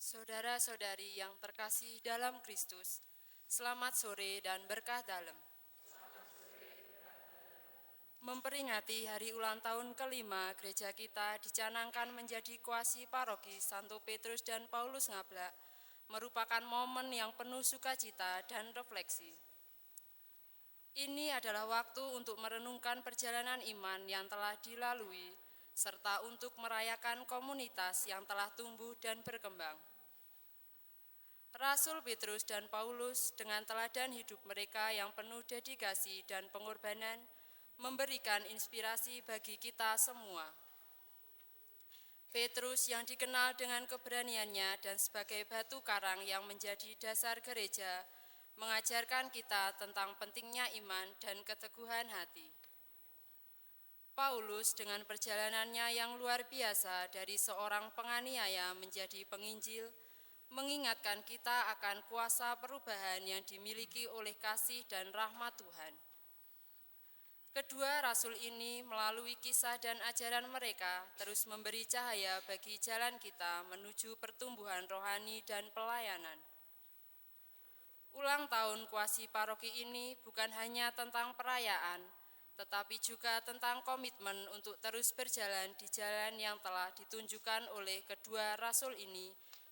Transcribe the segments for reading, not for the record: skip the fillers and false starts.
Saudara-saudari yang terkasih dalam Kristus, selamat sore dan berkah dalam. Memperingati hari ulang tahun kelima, gereja kita dicanangkan menjadi kuasi paroki Santo Petrus dan Paulus Ngablak, merupakan momen yang penuh sukacita dan refleksi. Ini adalah waktu untuk merenungkan perjalanan iman yang telah dilalui, serta untuk merayakan komunitas yang telah tumbuh dan berkembang. Rasul Petrus dan Paulus dengan teladan hidup mereka yang penuh dedikasi dan pengorbanan memberikan inspirasi bagi kita semua. Petrus yang dikenal dengan keberaniannya dan sebagai batu karang yang menjadi dasar gereja, mengajarkan kita tentang pentingnya iman dan keteguhan hati. Paulus dengan perjalanannya yang luar biasa dari seorang penganiaya menjadi penginjil, mengingatkan kita akan kuasa perubahan yang dimiliki oleh kasih dan rahmat Tuhan. Kedua rasul ini melalui kisah dan ajaran mereka terus memberi cahaya bagi jalan kita menuju pertumbuhan rohani dan pelayanan. Ulang tahun kuasi paroki ini bukan hanya tentang perayaan, tetapi juga tentang komitmen untuk terus berjalan di jalan yang telah ditunjukkan oleh kedua rasul ini,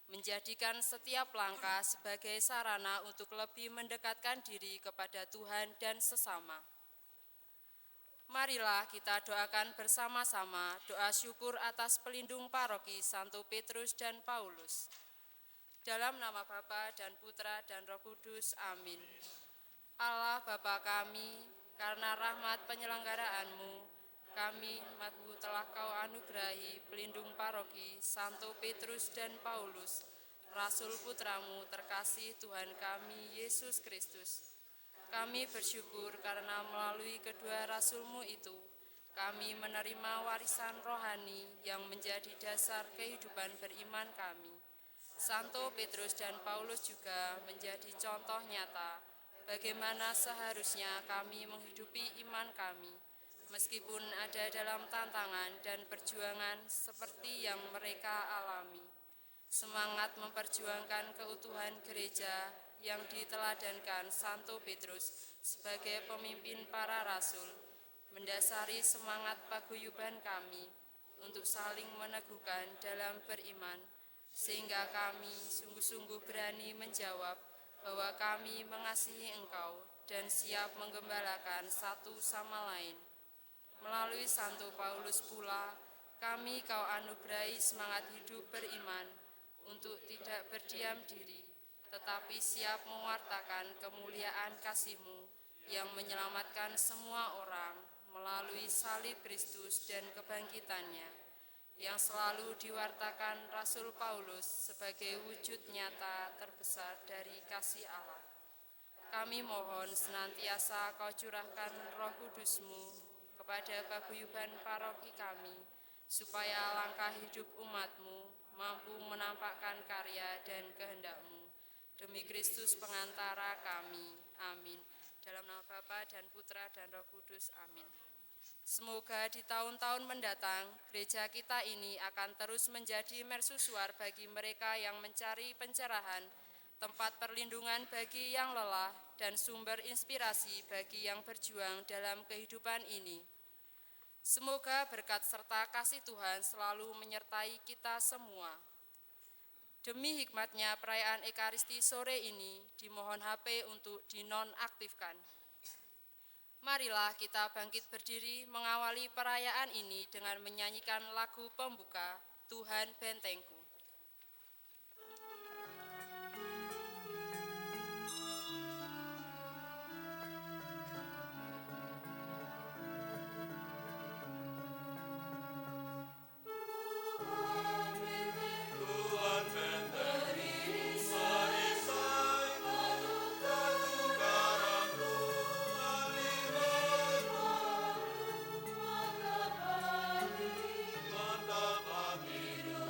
menjadikan setiap langkah sebagai sarana untuk lebih mendekatkan diri kepada Tuhan dan sesama. Marilah kita doakan bersama-sama doa syukur atas pelindung paroki Santo Petrus dan Paulus. Dalam nama Bapa dan Putra dan Roh Kudus, amin. Allah Bapa kami, karena rahmat penyelenggaraanmu, kami umatmu telah kau anugerahi pelindung paroki Santo Petrus dan Paulus, Rasul Putramu terkasih Tuhan kami, Yesus Kristus. Kami bersyukur karena melalui kedua rasulmu itu, kami menerima warisan rohani yang menjadi dasar kehidupan beriman kami. Santo Petrus dan Paulus juga menjadi contoh nyata bagaimana seharusnya kami menghidupi iman kami, meskipun ada dalam tantangan dan perjuangan seperti yang mereka alami. Semangat memperjuangkan keutuhan gereja yang diteladankan Santo Petrus sebagai pemimpin para rasul, mendasari semangat paguyuban kami untuk saling meneguhkan dalam beriman, sehingga kami sungguh-sungguh berani menjawab bahwa kami mengasihi Engkau dan siap menggembalakan satu sama lain. Melalui Santo Paulus pula, kami kau anugerahi semangat hidup beriman untuk tidak berdiam diri, tetapi siap mewartakan kemuliaan kasih-Mu yang menyelamatkan semua orang melalui salib Kristus dan kebangkitannya, yang selalu diwartakan Rasul Paulus sebagai wujud nyata terbesar dari kasih Allah. Kami mohon senantiasa kau curahkan Roh Kudus-Mu kepada paguyuban paroki kami, supaya langkah hidup umat-Mu mampu menampakkan karya dan kehendak-Mu. Demi Kristus pengantara kami. Amin. Dalam nama Bapa dan Putra dan Roh Kudus. Amin. Semoga di tahun-tahun mendatang, gereja kita ini akan terus menjadi mercusuar bagi mereka yang mencari pencerahan, tempat perlindungan bagi yang lelah, dan sumber inspirasi bagi yang berjuang dalam kehidupan ini. Semoga berkat serta kasih Tuhan selalu menyertai kita semua. Demi hikmatnya perayaan Ekaristi sore ini, dimohon HP untuk dinonaktifkan. Marilah kita bangkit berdiri mengawali perayaan ini dengan menyanyikan lagu pembuka, Tuhan Bentengku. Mantap hatimu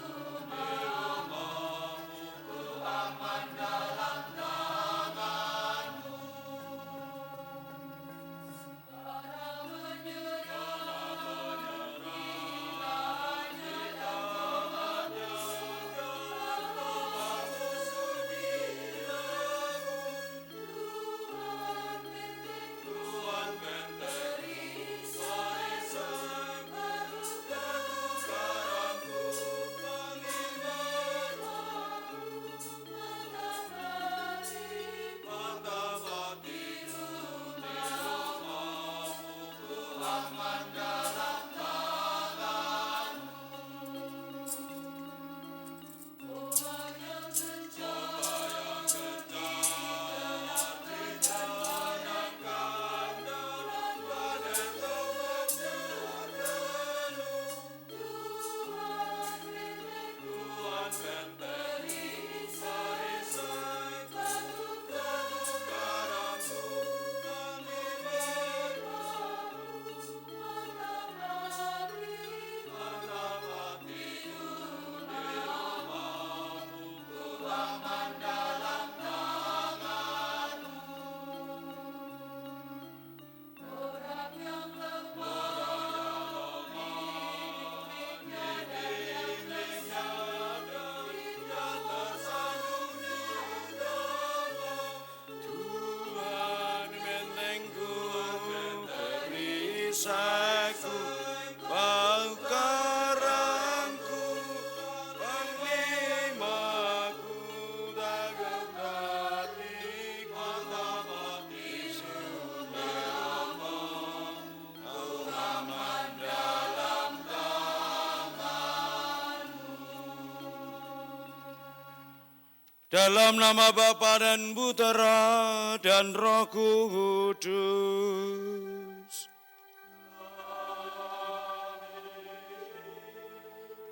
Dalam nama Bapa dan Putera dan Roh Kudus.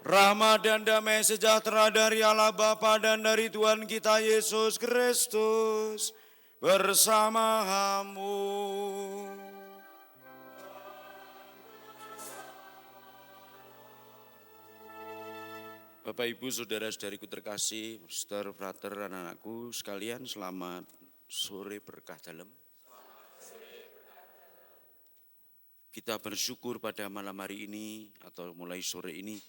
Rahmat dan damai sejahtera dari Allah Bapa dan dari Tuhan kita Yesus Kristus bersamamu. Bapak, Ibu, Saudara-saudariku terkasih, Saudara, Frater, anak-anakku sekalian, selamat sore berkah dalam. Kita bersyukur pada malam hari ini atau mulai sore ini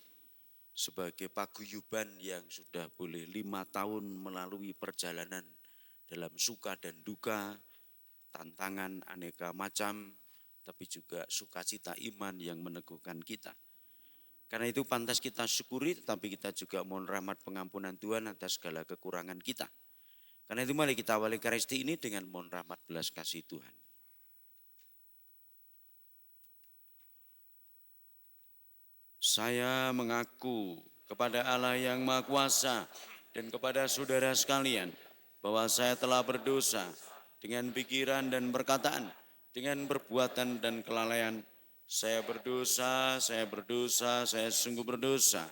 sebagai paguyuban yang sudah boleh 5 tahun melalui perjalanan dalam suka dan duka, tantangan aneka macam, tapi juga sukacita iman yang meneguhkan kita. Karena itu pantas kita syukuri, tetapi kita juga mohon rahmat pengampunan Tuhan atas segala kekurangan kita. Karena itu mari kita awali Ekaristi ini dengan mohon rahmat belas kasih Tuhan. Saya mengaku kepada Allah yang Maha Kuasa dan kepada saudara sekalian bahwa saya telah berdosa dengan pikiran dan perkataan, dengan perbuatan dan kelalaian. Saya berdosa, saya sungguh berdosa.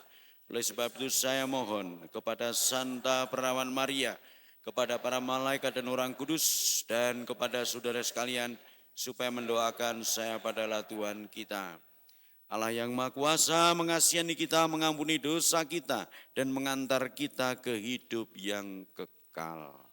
Oleh sebab itu saya mohon kepada Santa Perawan Maria, kepada para malaikat dan orang kudus, dan kepada saudara sekalian, supaya mendoakan saya padalah Tuhan kita. Allah yang Maha Kuasa mengasihani kita, mengampuni dosa kita, dan mengantar kita ke hidup yang kekal.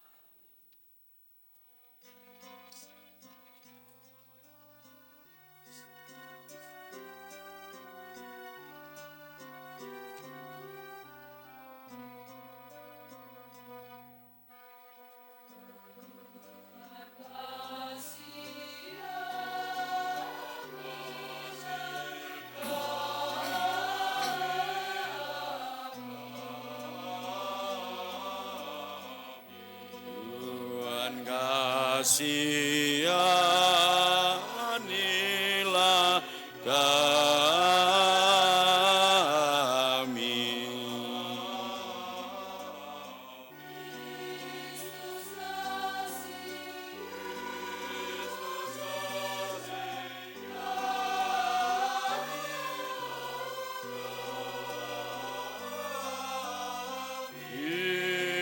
Kasihanilah kami.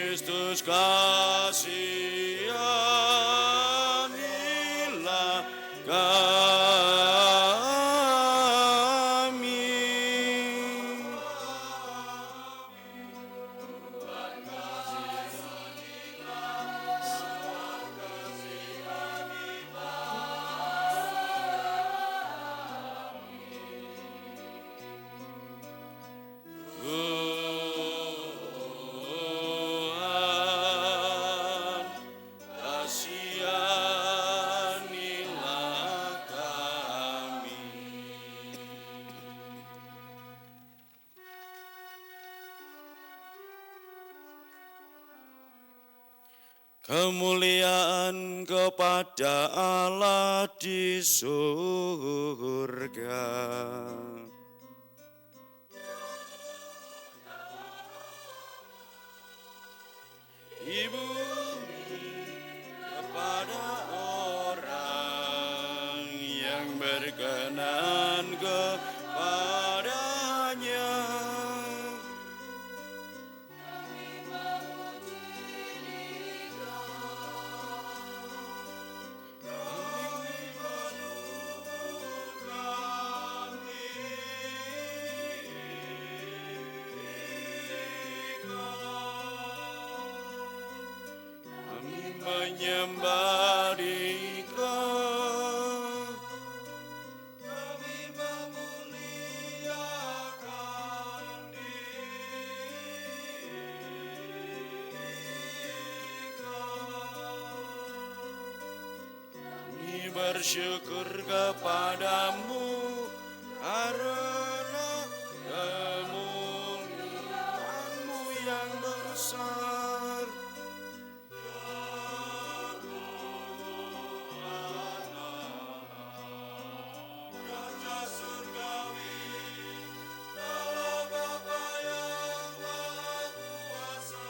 Kristus kasihanilah kami. Tuhan, kasihanilah kami. Kemuliaan kepada Allah di surga. Ibu kepada orang yang berkenan kepadanya. Kami menyembah Dikau, kami memuliakan Dikau. Kami bersyukur kepadamu karena kemuliaan-Mu yang besar. Raja surgawi, Allah Bapa yang Maha Kuasa.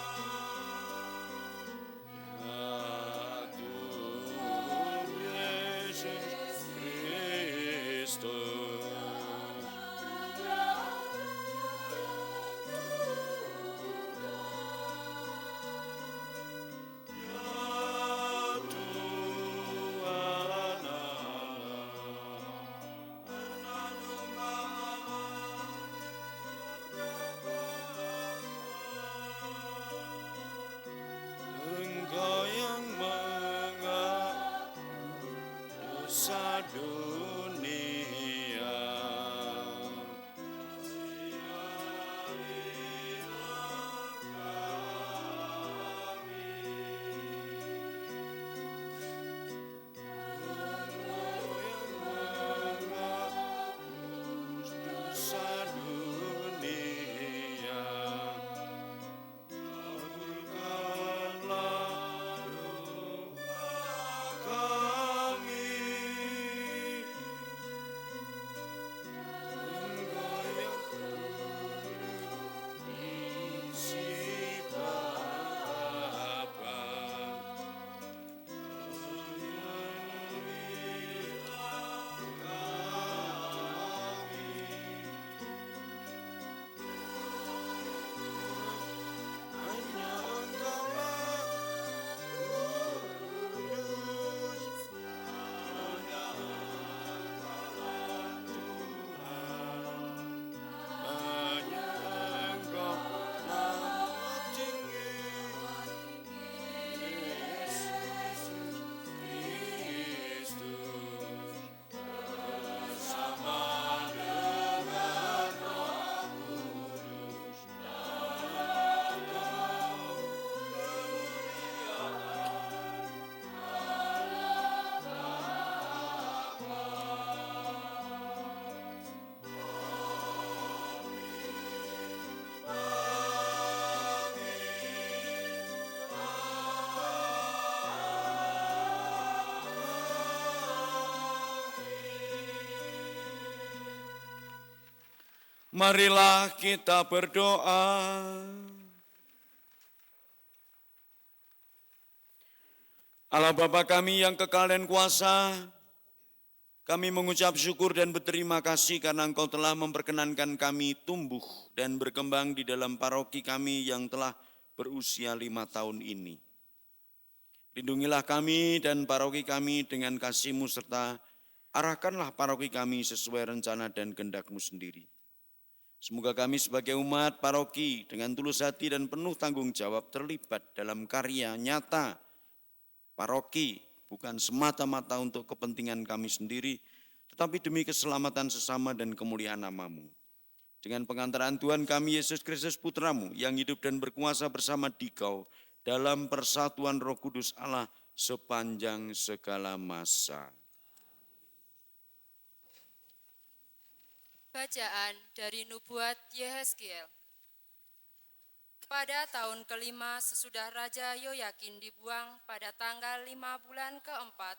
Marilah kita berdoa. Allah Bapa kami yang kekal dan kuasa, kami mengucap syukur dan berterima kasih karena Engkau telah memperkenankan kami tumbuh dan berkembang di dalam paroki kami yang telah berusia 5 tahun ini. Lindungilah kami dan paroki kami dengan kasih-Mu serta arahkanlah paroki kami sesuai rencana dan kehendak-Mu sendiri. Semoga kami sebagai umat paroki dengan tulus hati dan penuh tanggung jawab terlibat dalam karya nyata paroki, bukan semata-mata untuk kepentingan kami sendiri, tetapi demi keselamatan sesama dan kemuliaan nama-Mu. Dengan pengantaran Tuhan kami Yesus Kristus Putra-Mu yang hidup dan berkuasa bersama Dikau dalam persatuan Roh Kudus Allah sepanjang segala masa. Bacaan dari Nubuat Yehezkiel. Pada tahun kelima sesudah Raja Yoyakin dibuang pada tanggal 5 bulan keempat,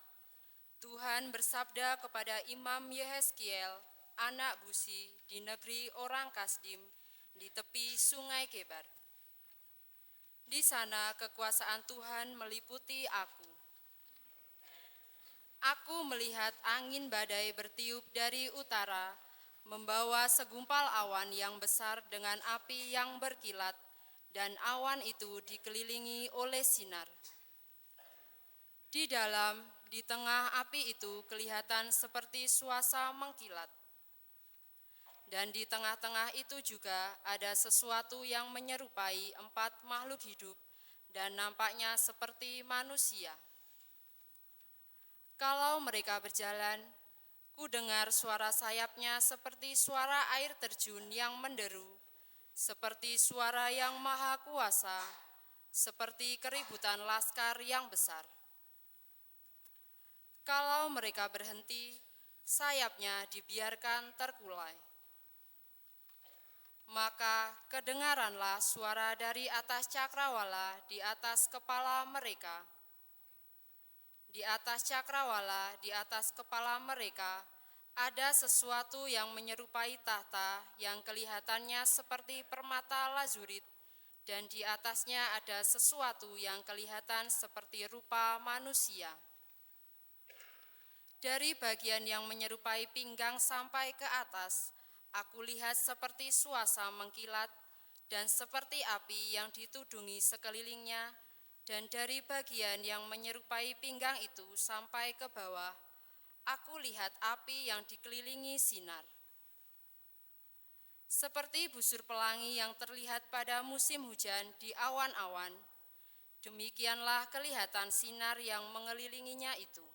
Tuhan bersabda kepada Imam Yehezkiel, anak Busi, di negeri orang Kasdim, di tepi sungai Kebar. Di sana kekuasaan Tuhan meliputi aku. Aku melihat angin badai bertiup dari utara, membawa segumpal awan yang besar dengan api yang berkilat, dan awan itu dikelilingi oleh sinar. Di tengah api itu kelihatan seperti suasa mengkilat. Dan di tengah-tengah itu juga ada sesuatu yang menyerupai 4 makhluk hidup dan nampaknya seperti manusia. Kalau mereka berjalan, ku dengar suara sayapnya seperti suara air terjun yang menderu, seperti suara yang maha kuasa, seperti keributan laskar yang besar. Kalau mereka berhenti, sayapnya dibiarkan terkulai. Maka kedengaranlah suara dari atas cakrawala di atas kepala mereka. Di atas cakrawala, di atas kepala mereka, ada sesuatu yang menyerupai tahta yang kelihatannya seperti permata lazurit, dan di atasnya ada sesuatu yang kelihatan seperti rupa manusia. Dari bagian yang menyerupai pinggang sampai ke atas, aku lihat seperti suasa mengkilat dan seperti api yang ditudungi sekelilingnya, dan dari bagian yang menyerupai pinggang itu sampai ke bawah, aku lihat api yang dikelilingi sinar. Seperti busur pelangi yang terlihat pada musim hujan di awan-awan, demikianlah kelihatan sinar yang mengelilinginya itu.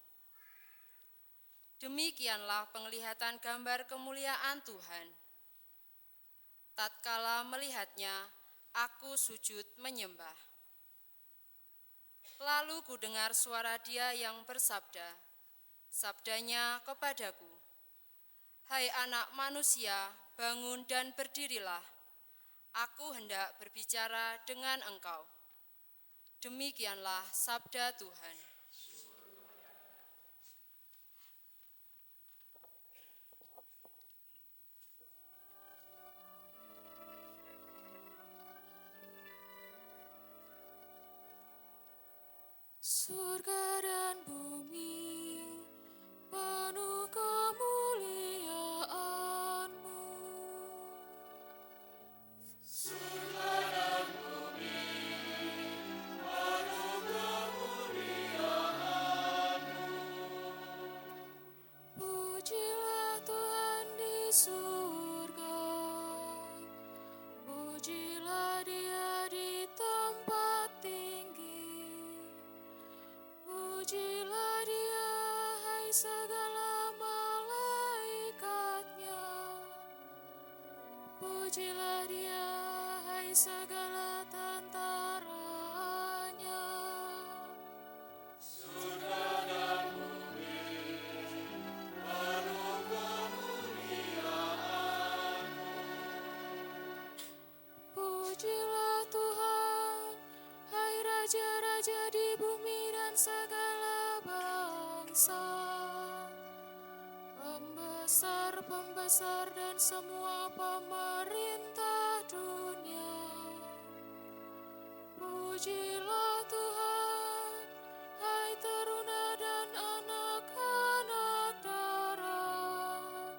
Demikianlah penglihatan gambar kemuliaan Tuhan. Tatkala melihatnya, aku sujud menyembah. Lalu kudengar suara Dia yang bersabda, sabdanya kepadaku, "Hai anak manusia, bangun dan berdirilah. Aku hendak berbicara dengan engkau." Demikianlah sabda Tuhan. Surga dan bumi penuh kemuliaan-Mu. Surga dan bumi penuh kemuliaan-Mu. Pujilah Tuhan di surga, pujilah Dia di tempat tinggi. Pujilah Dia, hai segala malaikatnya. Pujilah Dia, hai segala tentaranya. Surga dan bumi penuh kemuliaan-Mu. Pujilah Tuhan, hai raja-raja di bumi dan segala bangsa, pembesar-pembesar dan semua pemain Terpujilah Tuhan, hai teruna dan anak-anak darat,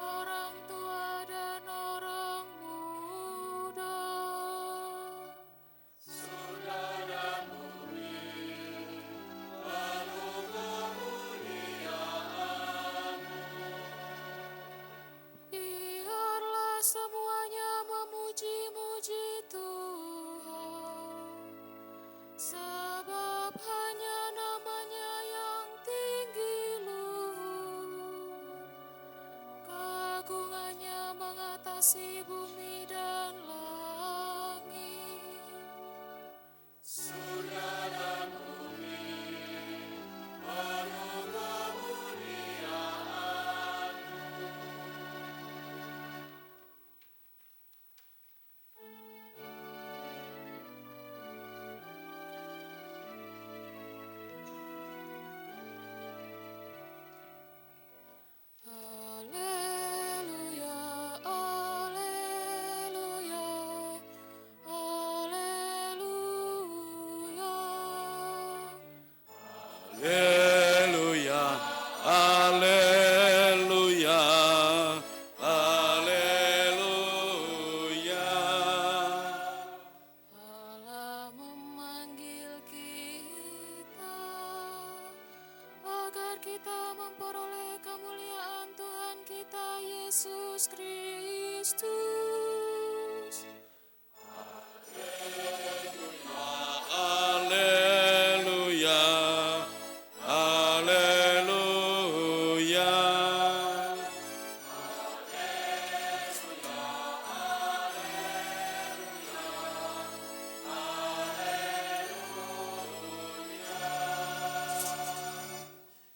orang tua dan orang muda. Biarlah semuanya memuji-muji Tuhan, sebab hanya nama-Nya yang tinggi luhur. Keagungannya mengatasi bumi dan langit. Haleluya, haleluya, haleluya. Haleluya, haleluya, haleluya. Allah memanggil kita agar kita memperoleh kemuliaan Tuhan kita Yesus Kristus. Haleluya, haleluya.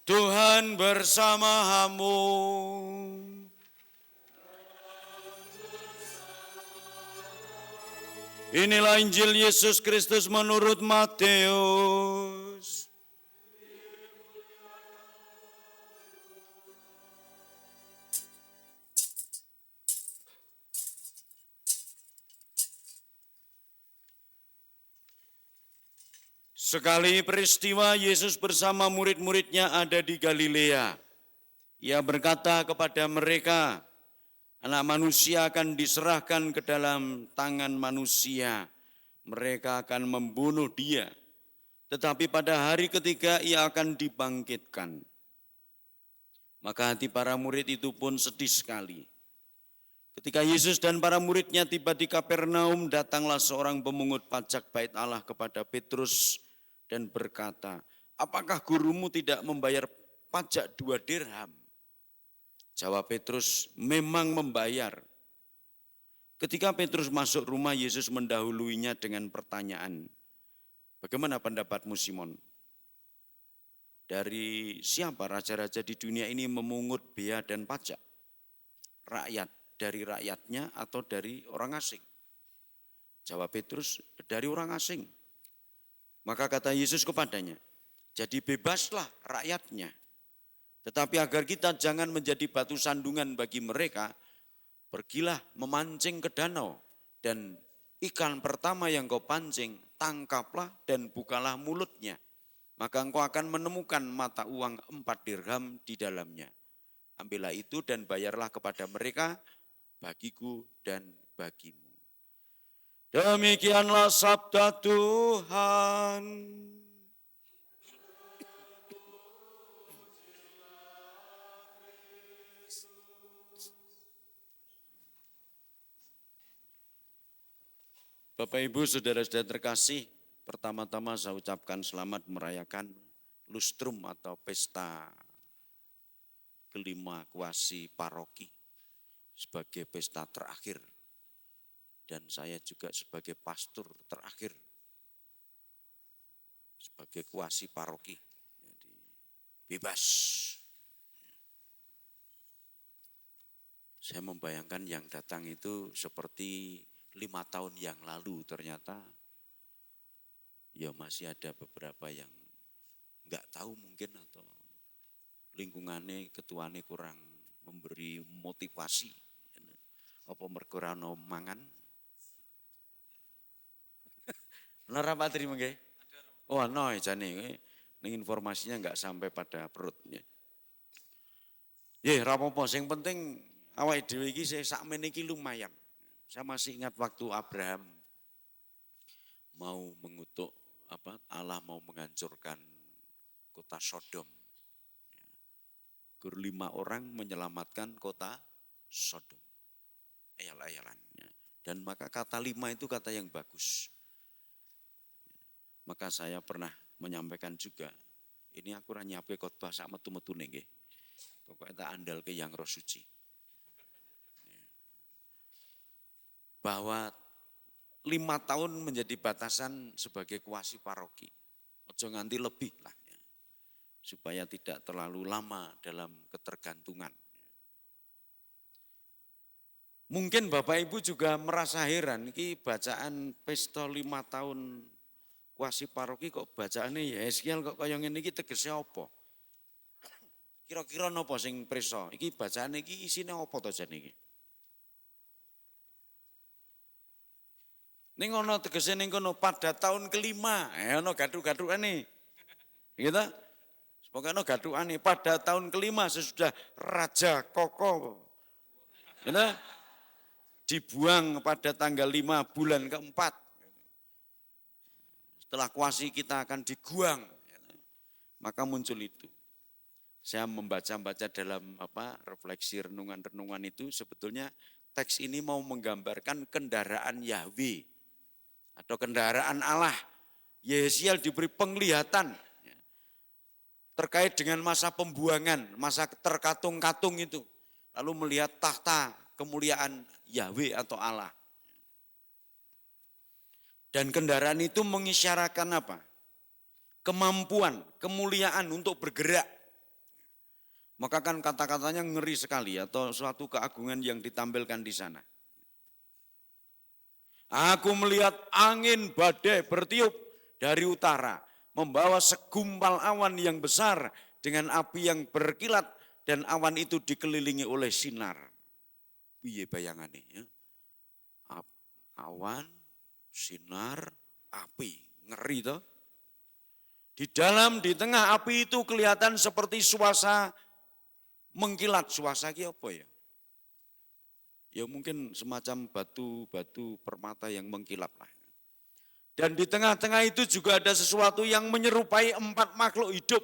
Tuhan bersamamu. Inilah Injil Yesus Kristus menurut Matius. Sekali peristiwa Yesus bersama murid-muridnya ada di Galilea. Ia berkata kepada mereka, Anak manusia akan diserahkan ke dalam tangan manusia. Mereka akan membunuh dia. Tetapi pada hari ketiga ia akan dibangkitkan. Maka hati para murid itu pun sedih sekali. Ketika Yesus dan para muridnya tiba di Kapernaum, datanglah seorang pemungut pajak bait Allah kepada Petrus dan berkata, apakah gurumu tidak membayar pajak 2 dirham? Jawab Petrus, memang membayar. Ketika Petrus masuk rumah, Yesus mendahuluinya dengan pertanyaan, bagaimana pendapatmu Simon? Dari siapa raja-raja di dunia ini memungut bea dan pajak? Rakyat, dari rakyatnya atau dari orang asing? Jawab Petrus, dari orang asing. Maka kata Yesus kepadanya, jadi bebaslah rakyatnya. Tetapi agar kita jangan menjadi batu sandungan bagi mereka, pergilah memancing ke danau, dan ikan pertama yang kau pancing, tangkaplah dan bukalah mulutnya. Maka engkau akan menemukan mata uang 4 dirham di dalamnya. Ambillah itu dan bayarlah kepada mereka, bagiku dan bagimu. Demikianlah sabda Tuhan. Bapak Ibu saudara-saudara terkasih, pertama-tama saya ucapkan selamat merayakan lustrum atau pesta kelima kuasi paroki sebagai pesta terakhir. Dan saya juga sebagai pastor terakhir, sebagai kuasi paroki. Jadi bebas. Saya membayangkan yang datang itu seperti 5 tahun yang lalu, ternyata ya masih ada beberapa yang enggak tahu mungkin atau lingkungannya ketuane kurang memberi motivasi. Apa mergo ora ono mangan? Benar Pak Tri nggih? Oh, no jane ning informasinya enggak sampai pada perut nggih. Nggih, ra apa-apa, sing penting awake dhewe iki sakmene iki lumayan. Saya masih ingat waktu Abraham mau mengutuk Allah mau menghancurkan kota Sodom. Gur 5 orang menyelamatkan kota Sodom. Ayal-ayalan. Dan maka kata 5 itu kata yang bagus. Maka saya pernah menyampaikan juga, ini aku ora nyiapke khotbah sak metu-metune nggih. Pokoke tak andalke yang roh suci. Bahwa 5 tahun menjadi batasan sebagai kuasi paroki. Ojo nganti lebih lah. Supaya tidak terlalu lama dalam ketergantungan. Mungkin Bapak Ibu juga merasa heran, ini bacaan pesta 5 tahun kuasi paroki kok bacaannya Yeskiel kok kaya ngene iki tegese apa? Kira-kira napa sing prisa? Iki bacaane iki isine apa to jane iki? Ning ana tegese ning kono pada tahun kelima, ana gathuk-gathukane. Gitu. Pokoknya gathukane pada tahun kelima sesudah Raja Koko. Gitu. Dibuang pada tanggal 5 bulan keempat. Setelah kuasi kita akan diguang. Maka muncul itu. Saya membaca-baca dalam refleksi renungan-renungan itu sebetulnya teks ini mau menggambarkan kendaraan Yahweh atau kendaraan Allah. Yeskiel diberi penglihatan terkait dengan masa pembuangan, masa terkatung-katung itu. Lalu melihat tahta kemuliaan Yahweh atau Allah. Dan kendaraan itu mengisyaratkan apa? Kemampuan, kemuliaan untuk bergerak. Maka kan kata-katanya ngeri sekali atau suatu keagungan yang ditampilkan di sana. Aku melihat angin badai bertiup dari utara, membawa segumpal awan yang besar dengan api yang berkilat dan awan itu dikelilingi oleh sinar. Piye bayangane ya? Awan, sinar, api, ngeri toh. Di tengah api itu kelihatan seperti suasa mengkilat. Suasa ki apa ya? Ya mungkin semacam batu-batu permata yang mengkilap lah. Dan di tengah-tengah itu juga ada sesuatu yang menyerupai 4 makhluk hidup.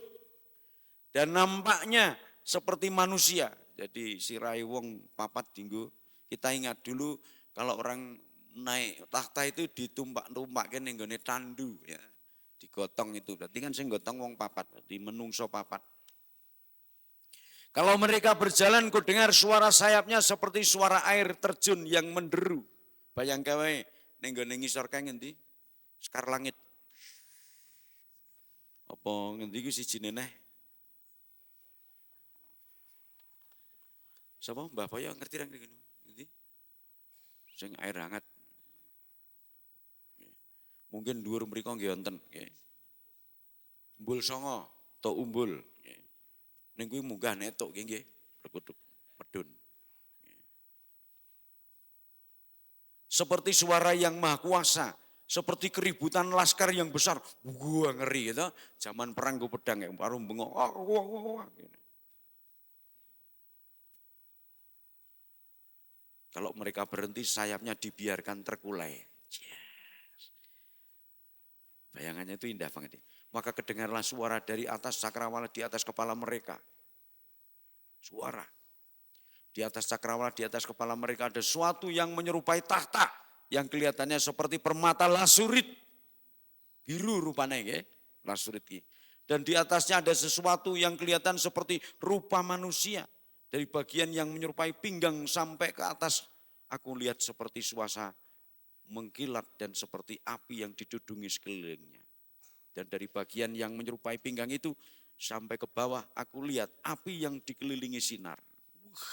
Dan nampaknya seperti manusia. Jadi sirai wong papat dinggo. Kita ingat dulu kalau orang naik tahta itu ditumpak-tumpakke ning nggone tandu ya. Digotong itu. Berarti kan sing gotong wong papat, berarti menungso papat. Kalau mereka berjalan ku dengar suara sayapnya seperti suara air terjun yang menderu. Bayangke wae ning nggone ngisor kae ngendi? Sekar langit. Apa ngendi ku sijine neh? Sapa Mbah Boyo ngerti ra ngene? Ngendi? Sing air hangat. Mungkin dhuwur mriku nggih wonten nggih. Umbul songo atau umbul. Ning kuwi munggah netuk nggih, berkutub medun. Seperti suara yang maha kuasa, seperti keributan laskar yang besar. Wah ngeri gitu. Zaman perang go pedang ya, baru bengok. Kalau mereka berhenti sayapnya dibiarkan terkulai. Yes. Bayangannya itu indah banget. Maka kedengarlah suara dari atas cakrawala di atas kepala mereka. Suara. Di atas cakrawala, di atas kepala mereka ada sesuatu yang menyerupai tahta. Yang kelihatannya seperti permata lasurit. Biru rupanya ya, lasurit. Dan di atasnya ada sesuatu yang kelihatan seperti rupa manusia. Dari bagian yang menyerupai pinggang sampai ke atas. Aku lihat seperti suasana mengkilat dan seperti api yang didudungi sekelilingnya. Dan dari bagian yang menyerupai pinggang itu sampai ke bawah aku lihat api yang dikelilingi sinar.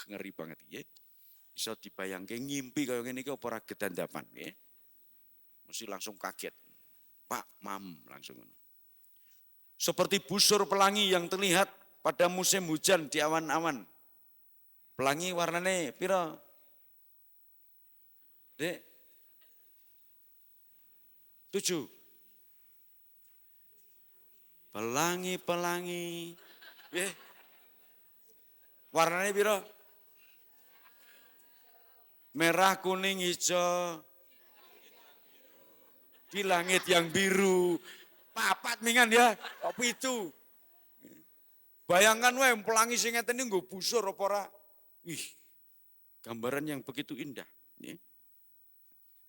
Ngeri banget ya. Bisa dibayangke ngimpi kaya ngene iki apa ora gedandapan ya. Mesti langsung kaget. Pak, mam langsung. Seperti busur pelangi yang terlihat pada musim hujan di awan-awan. Pelangi warnane pira? Dek. 7. Pelangi-pelangi. Warnanya piro? Merah, kuning, hijau. Di langit yang biru. Papat mingan ya, apa itu? Bayangkan wae pelangi sing ngeten iki nggo busur apa ora? Wih, gambaran yang begitu indah.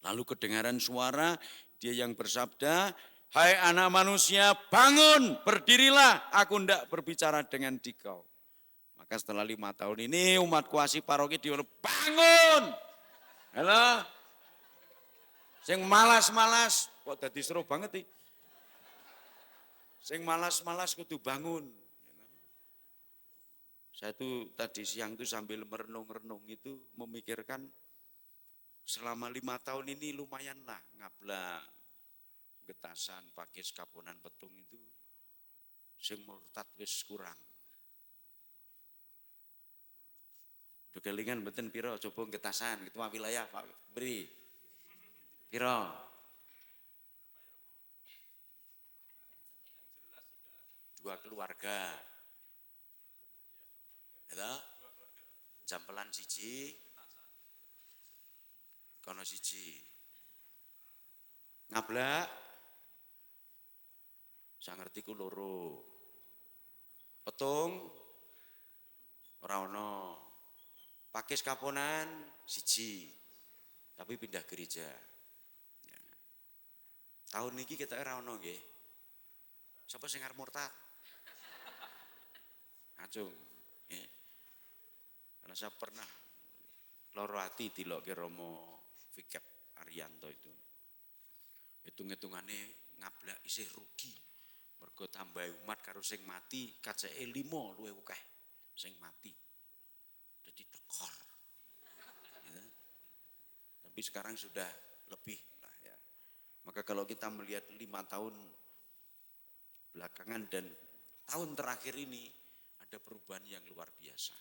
Lalu kedengaran suara dia yang bersabda, hai anak manusia bangun, berdirilah, aku ndak berbicara dengan dikau. Maka setelah 5 tahun ini umat kuasi paroki diulang, bangun. Halo, sing malas-malas, kok dadi seru banget nih. Sing malas-malas kudu bangun. Saya tuh tadi siang tuh sambil merenung-renung itu memikirkan selama 5 tahun ini lumayanlah ngablak, getasan, pakis, kaponan, petung itu sing murtad wis kurang. Dogelingan mboten piro coba getasan ketua wilayah Pak beri. Piro? Dua keluarga. Ya, jampelan siji, kono siji. Ngablak, saya ngerti ku loro. Petung, ora ono. Pakis kaponan, siji. Tapi pindah gereja. Ya. Tahun ini kita ora ono nggih. Sapa sing arep murtad? Acung. Ya. Karena saya pernah loro hati dilokke Romo Fikep Arianto itu. Hitung-hitungannya ngablak isih rugi. Mergo tambah umat karo sing mati kaceke 5 luwih akeh sing mati. Jadi tekor. Ya. Tapi sekarang sudah lebih lah ya. Maka kalau kita melihat 5 tahun belakangan dan tahun terakhir ini ada perubahan yang luar biasa.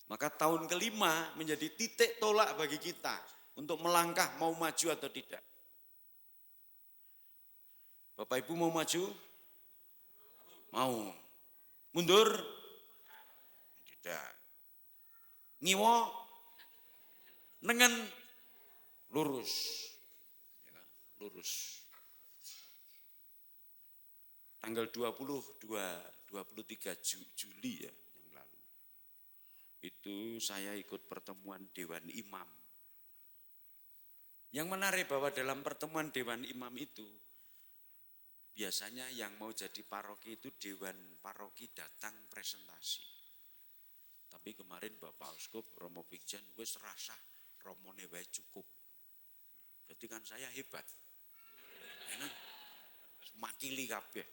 Maka tahun kelima menjadi titik tolak bagi kita untuk melangkah mau maju atau tidak. Bapak Ibu mau maju? Mau. Mundur? Tidak. Ngiwo? Nengen? Lurus. Lurus. Tanggal 23 Juli ya. Itu saya ikut pertemuan Dewan Imam. Yang menarik bahwa dalam pertemuan Dewan Imam itu, biasanya yang mau jadi paroki itu Dewan Paroki datang presentasi. Tapi kemarin Bapak Uskup Romo Pikjan wis rasa romone wae cukup. Berarti kan saya hebat. Makili kabeh.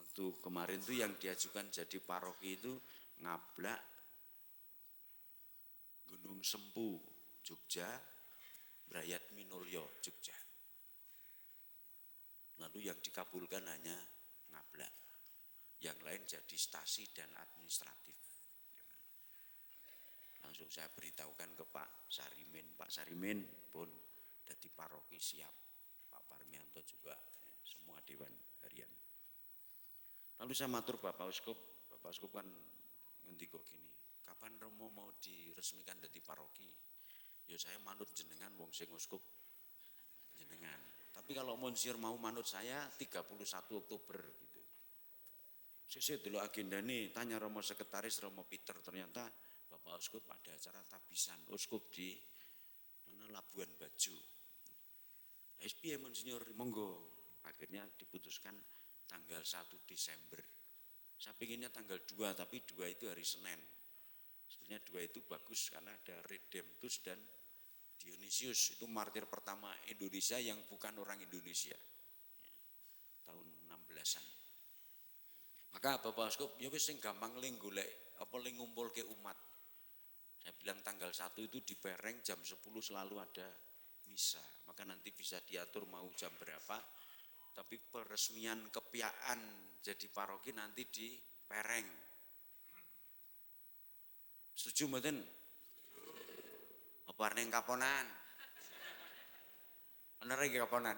Waktu kemarin tuh yang diajukan jadi paroki itu Ngablak, Gunung Sempu, Jogja, Brayat Minulyo, Jogja. Lalu yang dikabulkan hanya Ngablak. Yang lain jadi stasi dan administratif. Langsung saya beritahukan ke Pak Sarimin. Pak Sarimin pun jadi paroki siap. Pak Parmianto juga, semua Dewan Harian. Lalu saya matur Bapak Uskup kan ngendika gini, kapan Romo mau diresmikan dadi paroki? Ya saya manut jenengan wong sing uskup jenengan. Tapi kalau Monsiur mau manut saya 31 Oktober gitu. Saya dulu agenda nih, tanya Romo Sekretaris Romo Peter, ternyata Bapak Uskup ada acara tabisan uskup di mana Labuan Bajo. SPM Monsiur monggo. Akhirnya diputuskan tanggal 1 Desember. Saya pinginnya tanggal 2, tapi 2 itu hari Senin. Sebenarnya 2 itu bagus karena ada Redemptus dan Dionysius. Itu martir pertama Indonesia yang bukan orang Indonesia. Tahun 16-an. Maka Bapak Uskup, ya wis sing gampang ling golek, apa ling ngumpulke umat. Saya bilang tanggal 1 itu di Pereng jam 10 selalu ada misa. Maka nanti bisa diatur mau jam berapa. Tapi peresmian kepiaan jadi paroki nanti di Pereng. Setuju mboten? Apa ning Kaponan? Bener iki Kaponan?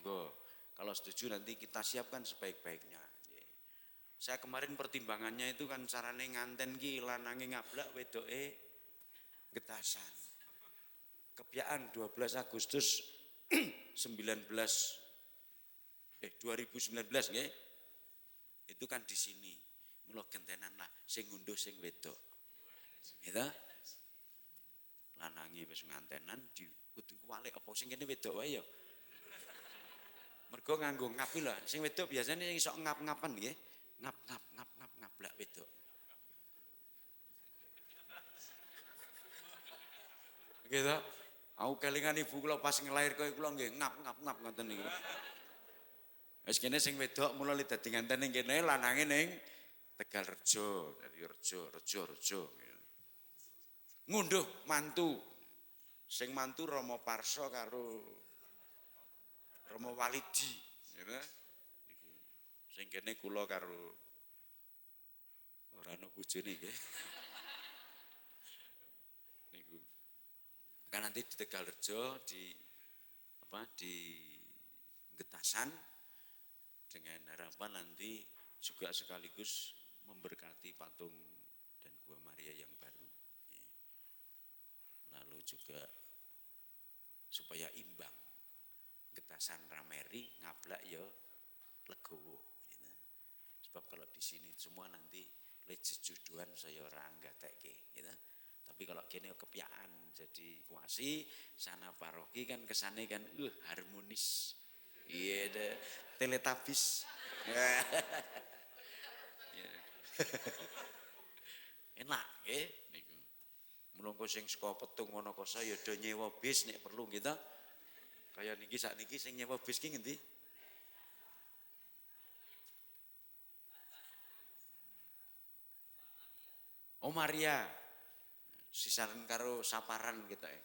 monggo. Kalau setuju nanti kita siapkan sebaik-baiknya. Saya kemarin pertimbangannya itu kan carane nganten ki lanange ngablak wedoke getasan. Kebiaan 12 Agustus 2019 nggih. Itu kan di sini. Mula gentenan lah sing ngunduh sing wedok. Gitu. Lanange wis ngantenan di kudu kuwalik apa sing kene wedok wae ya. Mergo nganggo ngap lho. Sing wedok biasanya sing sok ngap-ngapan nggih. Ngablak wedok. Gitu. Aku kelingan ibu kula pas nglair kowe kula nggih ngap ngoten niku. Wis kene sing wedok mula dadi nganten ning kene lanange ning Tegalrejo, dari rejo. Ngunduh mantu. Sing mantu Rama Parso karo Rama Walidi, gitu. Niku. Sing kene kula karo ora ana bojone nggih. Niku. Kan nanti di Tegalrejo di Getasan dengan harapan nanti juga sekaligus memberkati patung dan Gua Maria yang baru. Lalu juga supaya imbang. Getasan rameri ngablak ya legowo. Gitu. Sebab kalau di sini semua nanti lejejuduan saya orang gatekke. Gitu. Tapi kalau kene kepiaan jadi kuasi sana paroki kan kesane kan harmonis. Iya deh teletabis. Enak nggih niku. Mula sing saka Petung Wonokoso ya do nyewa bis nek perlu gitu. Kaya niki sakniki sing nyewa bis ki ngendi? Oh Maria. Sisaran karo Saparan kita ya.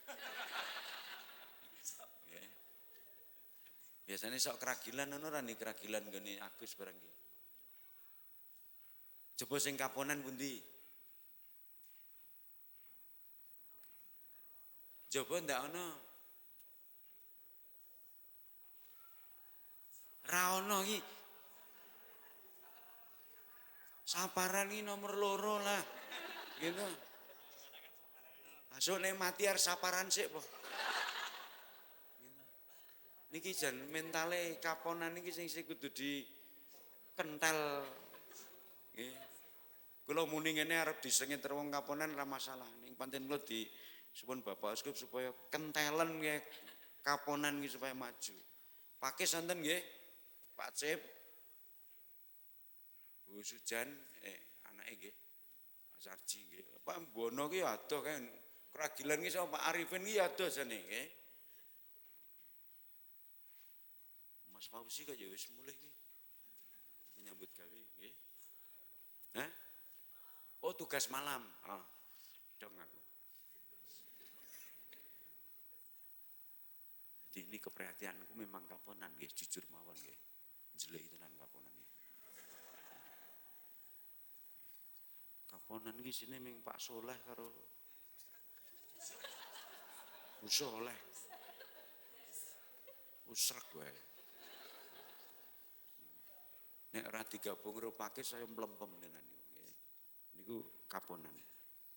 Biasanya sok keragilan ono ra nih keragilan gini Agus barang iki. Coba sing Kaponan pundi? Coba ndak ono. Ra ono iki. Saparan iki nomor 2 lah. Gitu. Masuk nek mati arep saparan sik po. Niki jan mentale Kaponan niki sing kudu dikentel. Nggih. Kula muni ngene arep disengit wong Kaponan ora masalah. Ning pancen kula disuwun Bapak Uskup supaya kentelen nggih Kaponan nggih supaya maju. Pakis sonten nggih? Pak Cip. Bu Sujan anake nggih. Mas Arji nggih. Pak Mbono ki adoh kan. Keragilan ki sama Pak Arifin ki adoh jane nggih. Mas Fauzi kok ya wis mulih iki. Menyambut gawe nggih. Hah? Oh, tugas malam. Oh. Dong aku. Jadi ini keperhatianku memang Kaponan nggih, jujur mawon nggih. Jelek tenan Kaponan nggih. Kaponan iki sine ming Pak Soleh karo Bu Soleh. Usrek wae. Nek ora digabung karo Pakis saya mlempem tenan niku nggih. Niku Kaponan.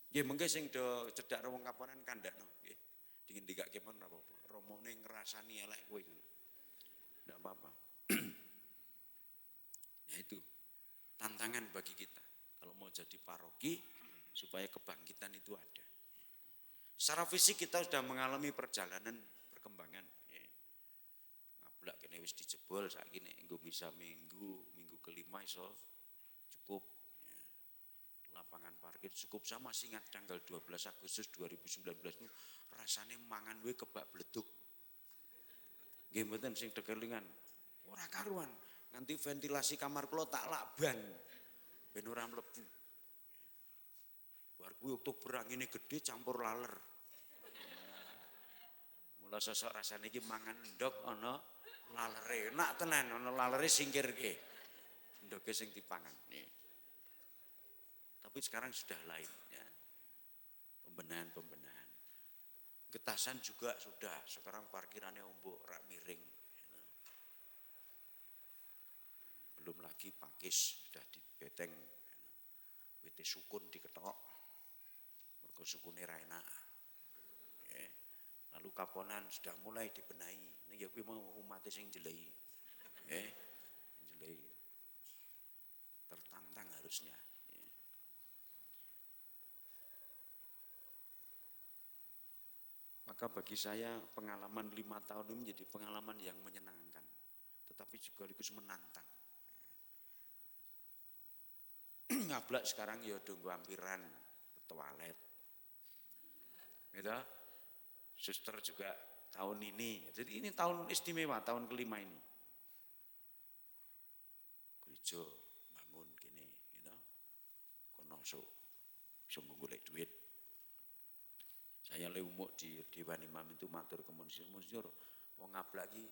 Nggih mengke sing do cedhak wong Kaponan kandhakno nggih. Dingendikake pun ora apa-apa. Romone ngrasani elek kowe. Ndak apa-apa. Ya itu tantangan bagi kita kalau mau jadi paroki supaya kebangkitan itu ada. Secara fisik kita sudah mengalami perjalanan perkembangan. Ngablak kene wis dijebol saiki nek nggo misa minggu kelima iso cukup. Lapangan parkir cukup sama sih ingat tanggal 12 Agustus 2019 itu rasanya mangan we kebak bleduk. Nggih mboten sing dekelingan. Ora karuan, nganti ventilasi kamar kula tak lakban ben ora mlebu. Bar kuwi Oktober angine gede campur laler. Mula sosok rasane iki mangan endhog ana lalere. Enak tenan ana lalere singkirke. Endhoge sing dipangan. Tapi sekarang sudah lain ya. Pembenahan. Getasan juga sudah, sekarang parkirannya ombok rak miring. belum lagi pakis sudah dibeteng, wite sukun diketok, mergo sukune ra enak. Lalu kaponan sudah mulai dibenahi. Nek ya kuwi mau umat sing jelehi. Jelehi. Tertantang harusnya. Maka bagi saya pengalaman 5 tahun ini menjadi pengalaman yang menyenangkan. Tetapi sekaligus menantang. Ngablak sekarang ya udah ampiran ke toilet. Gitu. Suster juga tahun ini. Jadi ini tahun istimewa, tahun kelima ini. Gereja bangun gini, gitu. Kono sok bisa golek duit. Saya leumuk di Dewan Imam itu matur ke Monsinyur, wong ngablak iki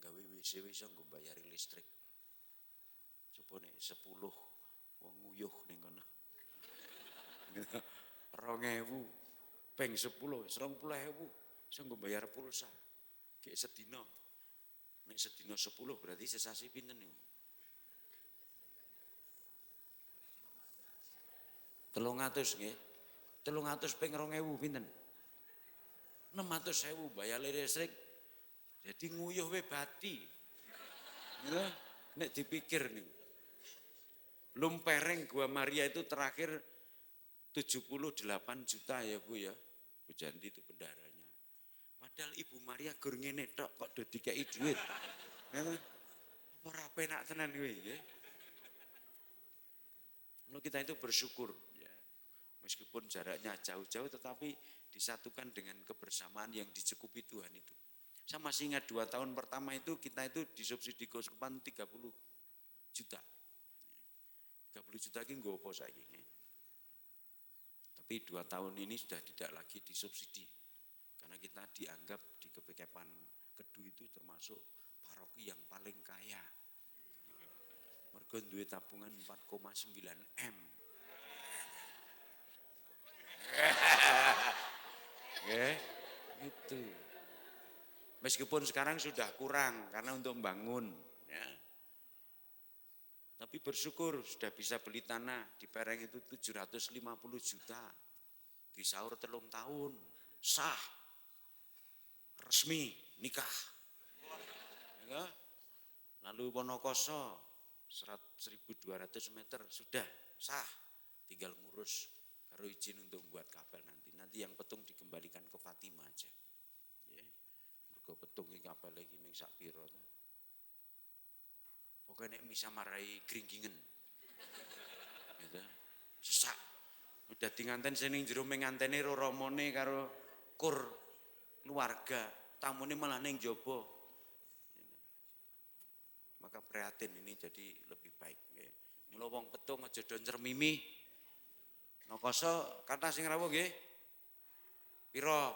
gawe WC wis nggo bayari listrik. Coba nek 10 wong nguyuh ning kono. 2000 peng 10 20.000 iso nggo bayar pulsa. Gek sedina. Nek sedina 10 berarti sesasi pinten niku? 300 nggih. 300 peng 2000 pinten? 600.000 bayar listrik. Jadi nguyuh we bati. Nek dipikir nih. Belum pereng Gua Maria itu terakhir 78 juta ya Bu ya. Bu Janti itu bendaranya. Padahal Ibu Maria gur ngene tok kok do dikeki duit. Ora penak tenan kuwi nggih. Lalu kita itu bersyukur ya. Meskipun jaraknya jauh-jauh tetapi disatukan dengan kebersamaan yang dicukupi Tuhan itu. Saya masih ingat 2 tahun pertama itu kita itu disubsidi keuskupan 30 juta. 30 juta ini nggak apa saiki. Tapi 2 tahun ini sudah tidak lagi disubsidi. Karena kita dianggap di KPKPan Kedu itu termasuk paroki yang paling kaya. Mergo duwe tabungan 4,9 M. Itu. Meskipun sekarang sudah kurang karena untuk membangun, ya. Tapi bersyukur sudah bisa beli tanah di Pereng itu 750 juta. Di sahur 3 tahun, sah, resmi, nikah. Ya. Lalu Wonokoso 1.200 meter sudah sah, tinggal ngurus karo izin untuk buat kapel nanti. Nanti yang petung dikembalikan ke Fatima aja. Ya. Mergo petung iki kapel iki ming sak pira ta. Pokoke nek bisa marai gringgingen. Gitu. Sesak. Udah di nganten sing jero ming ngantene romone karo kur keluarga, tamune malah ning jaba. Maka prihatin ini jadi lebih baik nggih. Mula wong petung aja do ncermimi. Nokoso kata sing rawuh nggih. Pira?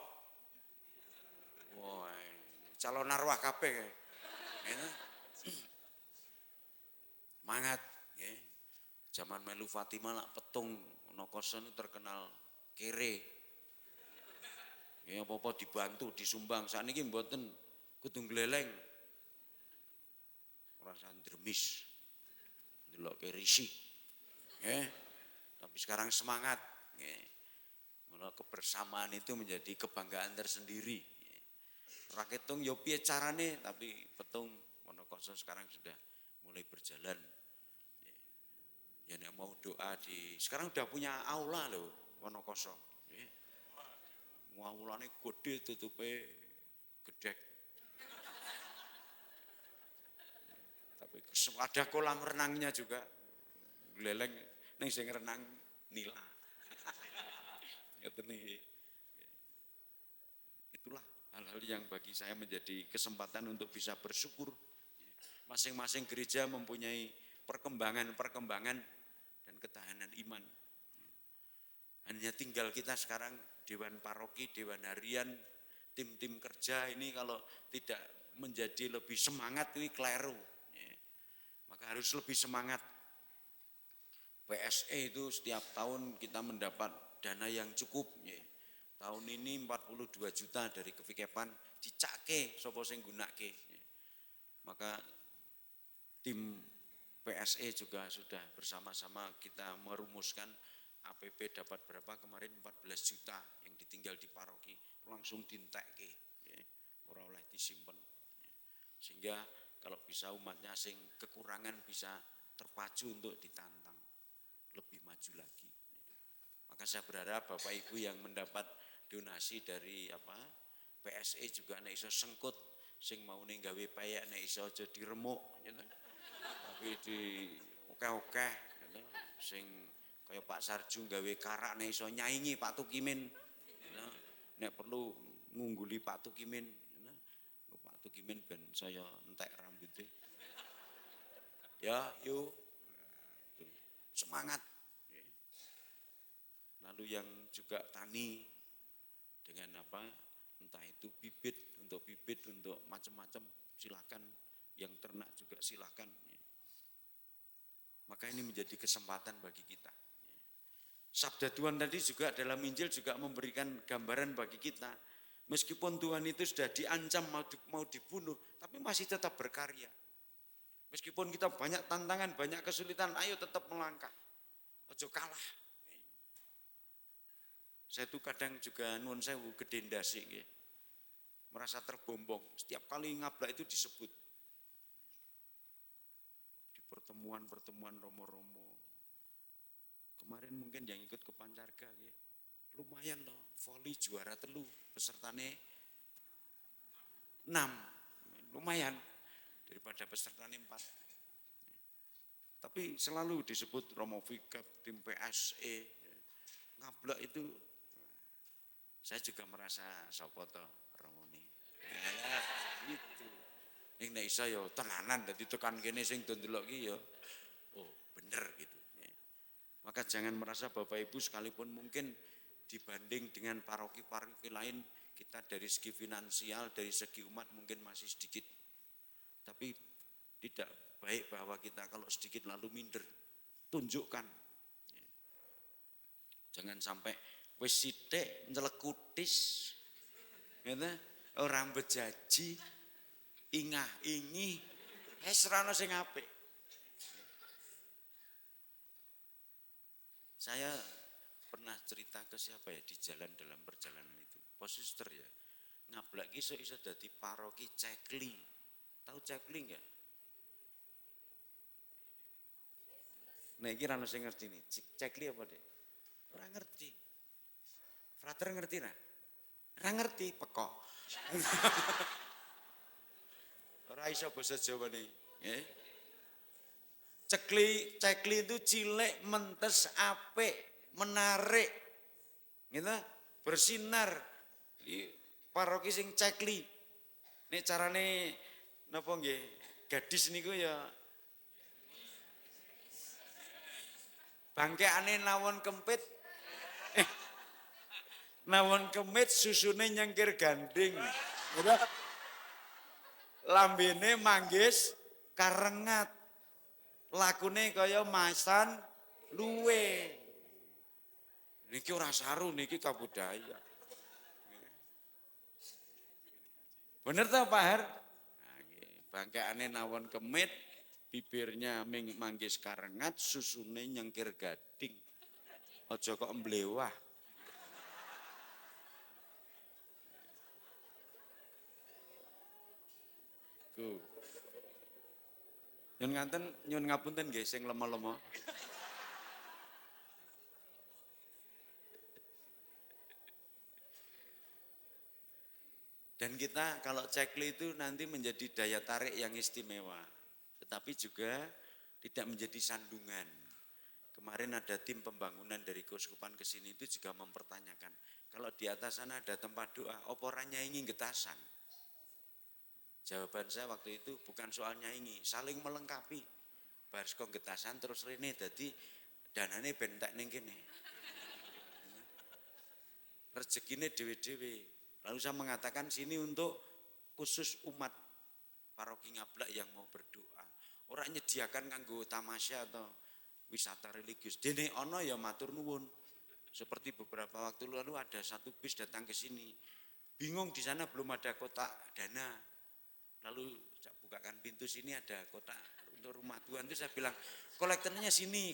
Wah, calon arwah kabeh. Mangat nggih. Zaman melu Fatimah lak petung Nokoso ini terkenal kere. Nggih apa-apa dibantu, disumbang. Sakniki mboten kudu gleleng. Ora sandremis. Ndelokke risih. Nggih. Tapi sekarang semangat. Mula kebersamaan itu menjadi kebanggaan tersendiri. Raketung yo piye carane tapi petung Wonokoso sekarang sudah mulai berjalan. Ya nek mau doa sekarang udah punya aula loh Wonokoso. Aulane gede tutupe gedek. Tapi ada kolam renangnya juga. Gleleng ning sing renang nila. Itulah hal-hal yang bagi saya menjadi kesempatan untuk bisa bersyukur. Masing-masing gereja mempunyai perkembangan dan ketahanan iman. Hanya tinggal kita sekarang Dewan Paroki, Dewan Harian, tim-tim kerja ini kalau tidak menjadi lebih semangat ini keliru. Maka harus lebih semangat. PSE itu setiap tahun kita mendapat dana yang cukup. Tahun ini 42 juta dari Kevikepan dicake sapa sing gunake. Maka tim PSE juga sudah bersama-sama kita merumuskan APP dapat berapa kemarin 14 juta yang ditinggal di paroki langsung dintekke ya, ora oleh disimpen. Sehingga kalau bisa umatnya sing kekurangan bisa terpacu untuk ditantang lebih maju lagi. Maka saya berharap Bapak Ibu yang mendapat donasi dari PSE juga nek iso sengkut sing maune gawe payek nek iso aja diremuk gitu. Tapi di oke-oke gitu. Sing kaya Pak Sarju gawe karak nek iso nyaingi Pak Tukimin gitu. Nek perlu ngungguli Pak Tukimin gitu. Pak Tukimin ben saya entek rambutnya. Ya, yuk. Semangat. Lalu yang juga tani dengan entah itu bibit untuk macam-macam silakan, yang ternak juga silakan. Maka ini menjadi kesempatan bagi kita. Sabda Tuhan tadi juga dalam Injil juga memberikan gambaran bagi kita. Meskipun Tuhan itu sudah diancam mau dibunuh, tapi masih tetap berkarya. Meskipun kita banyak tantangan, banyak kesulitan, ayo tetap melangkah. Ojo kalah. Saya tuh kadang juga nuwun sewu gede ndase nggih. Merasa terbombong. Setiap kali ngablak itu disebut. Di pertemuan-pertemuan romo-romo. Kemarin mungkin yang ikut ke Pancarga nggih. Lumayan loh, voli juara 3, pesertane 6. Lumayan daripada pesertane 4. Tapi selalu disebut Romo Vikap, tim PSE. Ngablak itu saya juga merasa sapa to Romone. Ya, gitu. Ning nek iso ya tenanan dadi tekan kene sing do ndelok ki ya oh bener gitu. Maka jangan merasa Bapak Ibu sekalipun mungkin dibanding dengan paroki-paroki lain kita dari segi finansial, dari segi umat mungkin masih sedikit. Tapi tidak baik bahwa kita kalau sedikit lalu minder. Tunjukkan. Jangan sampai wis sithik nyelekutis. Ngene, ora bejaji, ingah-ingi, wis ora ono sing apik. Saya pernah cerita ke siapa ya di jalan dalam perjalanan itu. Posuster ya. Ngablak ki iso dadi paroki Cekli. Tahu Cekli enggak? Nah iki ra ono sing ngerti nih. Cekli apa, Dek? Ora ngerti. Frater ngerti ra? Ora ngerti, pekok. Ora iso basa Jawane, nggih. Cekli itu cilik, mentes, apik, menarik. Gitu, bersinar. Di paroki sing Cekli. Nek carane napa nggih? Gadis niku ya bangkeane nawon kempit. Nawon kemit susune nyengkir ganding. Gitu. Lambene manggis karengat. Lakune kaya masan luwe. Niki ora saru, niki kabudaya. Bener toh Pak Har? Bangkeane nawon kemit, bibirnya manggis karengat, susune nyengkir gading. Aja kok emblewah. Ku. Nyun nganten, nyun ngapunten nggih sing lemah-lemah. Dan kita kalau Cekli itu nanti menjadi daya tarik yang istimewa. Tetapi juga tidak menjadi sandungan. Kemarin ada tim pembangunan dari Keuskupan ke sini itu juga mempertanyakan. Kalau di atas sana ada tempat doa, apa ora nyaingi getasan? Jawaban saya waktu itu bukan soal nyaingi, saling melengkapi. Bar saka getasan terus rene dadi danane ben entek ning kene. Rezekine dhewe-dhewe. Lalu saya mengatakan sini untuk khusus umat paroki Ngablak yang mau berdoa. Orang nyediakan kanggo tamasya atau wisata religius. Dene ono ya matur nuwun. Seperti beberapa waktu lalu ada satu bis datang ke sini. Bingung di sana belum ada kotak dana. Lalu saya bukakan pintu sini ada kotak untuk rumah Tuhan itu saya bilang, kolektornya sini.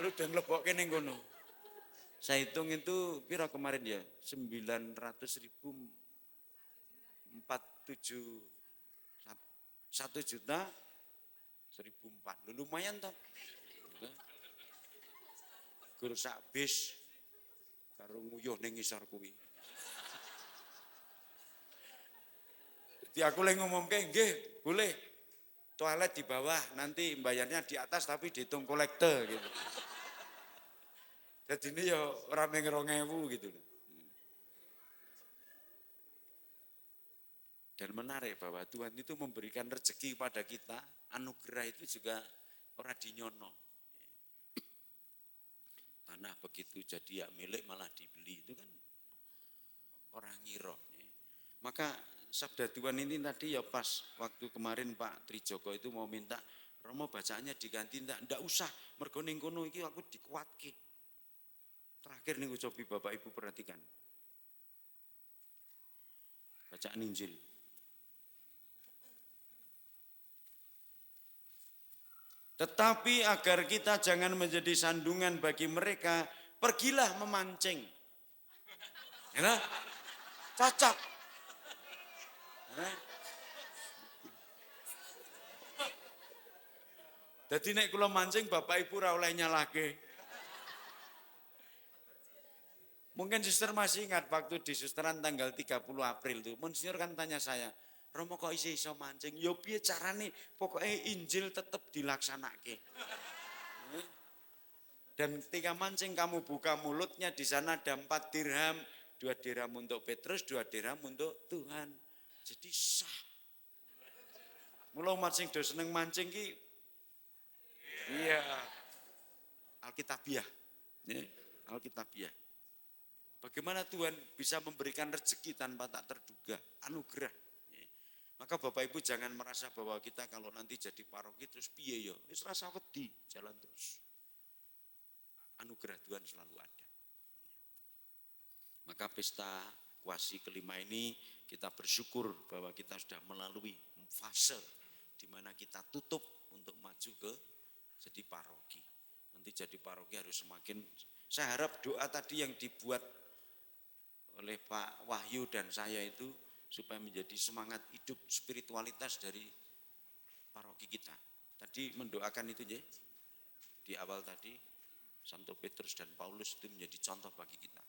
Lalu udah ngelebokke ning kono. Saya hitung itu pira kemarin ya, 900.000 1.004.000. Lumayan toh. Gur sak bis karo nguyuh ning ngisor kuwi. Jadi aku lagi ngomongke nggih, boleh. Toilet di bawah, nanti bayarnya di atas tapi dihitung kolektor gitu. Jadi ini ya orang yang 2.000 gitu loh. Dan menarik bahwa Tuhan itu memberikan rezeki pada kita, anugerah itu juga orang dinyono. Tanah begitu jadi hak milik malah dibeli, itu kan orang ngiro. Maka sabda Tuhan ini tadi ya pas waktu kemarin Pak Trijoko itu mau minta, Romo bacaannya diganti, enggak usah, mergo ning kono iki aku dikuatke. Terakhir nih cobi Bapak Ibu perhatikan. Bacaan Injil. Tetapi agar kita jangan menjadi sandungan bagi mereka, pergilah memancing. Ya, cocok. Jadi nek kula mancing Bapak Ibu ora oleh nyalahke. Mungkin suster masih ingat waktu di susteran tanggal 30 April tuh. Monsinyur kan tanya saya, Romo kok iso mancing? Yo piye carane? Pokoknya Injil tetap dilaksanake. Dan ketika mancing kamu buka mulutnya, di sana ada 4 dirham, 2 dirham untuk Petrus, 2 dirham untuk Tuhan. Jadi sah. Mula mancing do seneng mancing ki. Iya. Alkitabiah. Ya, Alkitabiah. Bagaimana Tuhan bisa memberikan rezeki tanpa tak terduga, anugerah. Maka Bapak Ibu jangan merasa bahwa kita kalau nanti jadi paroki terus piye yo, wis rasa wedi, jalan terus. Anugerah Tuhan selalu ada. Maka pesta kuasi kelima ini kita bersyukur bahwa kita sudah melalui fase di mana kita tutup untuk maju ke jadi paroki. Nanti jadi paroki harus semakin, saya harap doa tadi yang dibuat oleh Pak Wahyu dan saya itu supaya menjadi semangat hidup spiritualitas dari paroki kita. Tadi mendoakan itu ya, di awal tadi, Santo Petrus dan Paulus itu menjadi contoh bagi kita.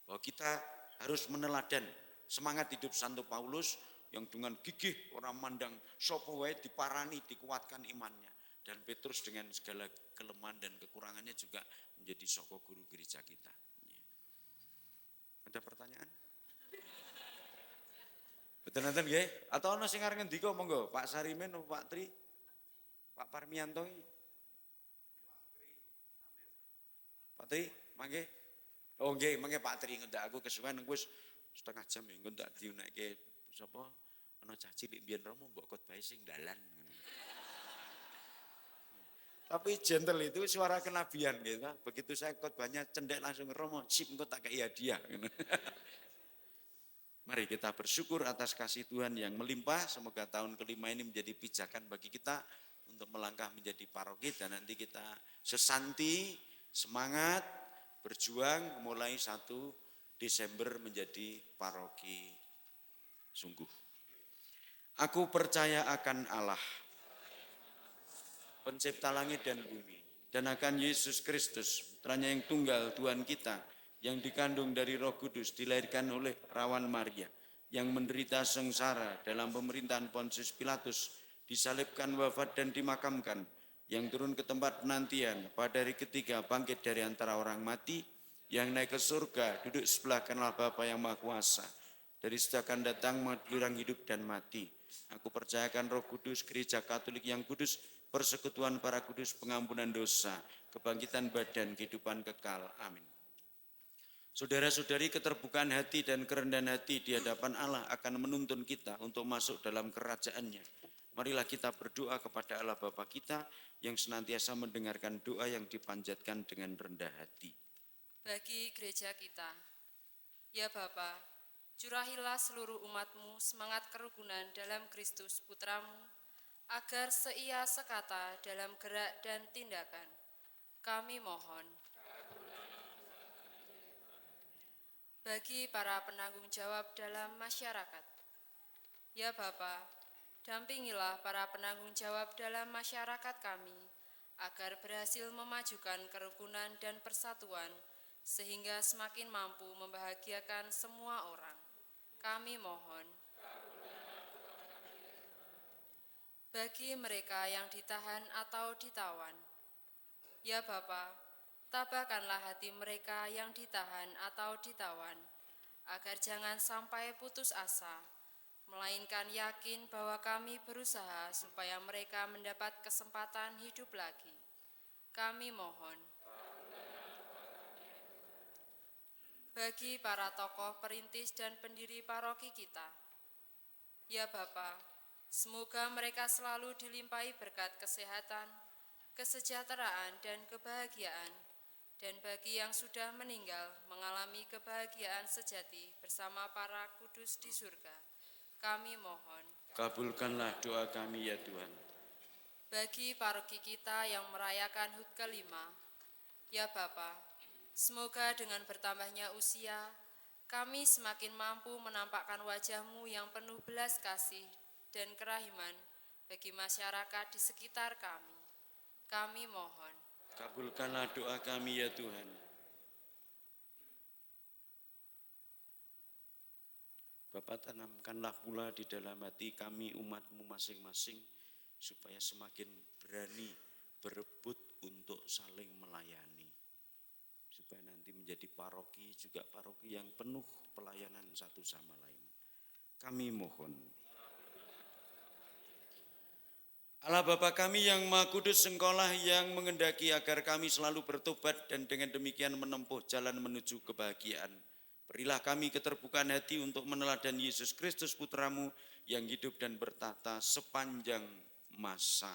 Bahwa kita harus meneladan semangat hidup Santo Paulus yang dengan gigih orang mandang sapa wae diparani, dikuatkan imannya. Dan Petrus dengan segala kelemahan dan kekurangannya juga menjadi soko guru gereja kita. Ada pertanyaan? Betul-betul nggih? Atau ana sing arep ngendika monggo, Pak Sarimen, Pak Tri, Pak Parmianto. Pak Tri, mangke. Oh nggih, mangke Pak Tri ngendak aku kesuwen wis setengah jam ya ngendak diunekke sapa ana cah cilik biyen Romo mbok khotbah sing dalan. Tapi gentle itu suara kenabian gitu. Begitu saya khotbahnya cendek langsung Romo, sip engko tak kei hadiah. Mari kita bersyukur atas kasih Tuhan yang melimpah. Semoga tahun kelima ini menjadi pijakan bagi kita untuk melangkah menjadi paroki dan nanti kita sesanti, semangat, berjuang mulai 1 Desember menjadi paroki sungguh. Aku percaya akan Allah, pencipta langit dan bumi, dan akan Yesus Kristus, putranya yang tunggal Tuhan kita, yang dikandung dari Roh Kudus, dilahirkan oleh perawan Maria, yang menderita sengsara dalam pemerintahan Pontius Pilatus, disalibkan, wafat dan dimakamkan, yang turun ke tempat penantian, pada hari ketiga bangkit dari antara orang mati, yang naik ke surga, duduk sebelah kanan Bapa yang Maha Kuasa, dari sejak akan datang mengadili orang hidup dan mati. Aku percayakan Roh Kudus, Gereja Katolik yang kudus, persekutuan para kudus, pengampunan dosa, kebangkitan badan, kehidupan kekal. Amin. Saudara-saudari, keterbukaan hati dan kerendahan hati di hadapan Allah akan menuntun kita untuk masuk dalam kerajaan-Nya. Marilah kita berdoa kepada Allah Bapa kita yang senantiasa mendengarkan doa yang dipanjatkan dengan rendah hati. Bagi gereja kita, ya Bapa, curahilah seluruh umat-Mu semangat kerukunan dalam Kristus Putra-Mu, agar seia sekata dalam gerak dan tindakan. Kami mohon. Bagi para penanggung jawab dalam masyarakat, ya Bapa, dampingilah para penanggung jawab dalam masyarakat kami, agar berhasil memajukan kerukunan dan persatuan, sehingga semakin mampu membahagiakan semua orang. Kami mohon. Bagi mereka yang ditahan atau ditawan, ya Bapa, tabahkanlah hati mereka yang ditahan atau ditawan, agar jangan sampai putus asa, melainkan yakin bahwa kami berusaha supaya mereka mendapat kesempatan hidup lagi. Kami mohon. Bagi para tokoh perintis dan pendiri paroki kita, ya Bapa, semoga mereka selalu dilimpahi berkat kesehatan, kesejahteraan, dan kebahagiaan. Dan bagi yang sudah meninggal, mengalami kebahagiaan sejati bersama para kudus di surga. Kami mohon. Kabulkanlah doa kami ya Tuhan. Bagi paroki kita yang merayakan HUT ke-5, ya Bapa, semoga dengan bertambahnya usia, kami semakin mampu menampakkan wajah-Mu yang penuh belas kasih dan kerahiman bagi masyarakat di sekitar kami. Kami mohon. Kabulkanlah doa kami ya Tuhan. Bapa, tanamkanlah pula di dalam hati kami umat-Mu masing-masing, supaya semakin berani berebut untuk saling melayani. Supaya nanti menjadi paroki, juga paroki yang penuh pelayanan satu sama lain. Kami mohon. Allah Bapa kami yang Maha Kudus, Engkaulah yang mengendaki agar kami selalu bertobat dan dengan demikian menempuh jalan menuju kebahagiaan. Berilah kami keterbukaan hati untuk meneladani Yesus Kristus Putra-Mu yang hidup dan bertata sepanjang masa.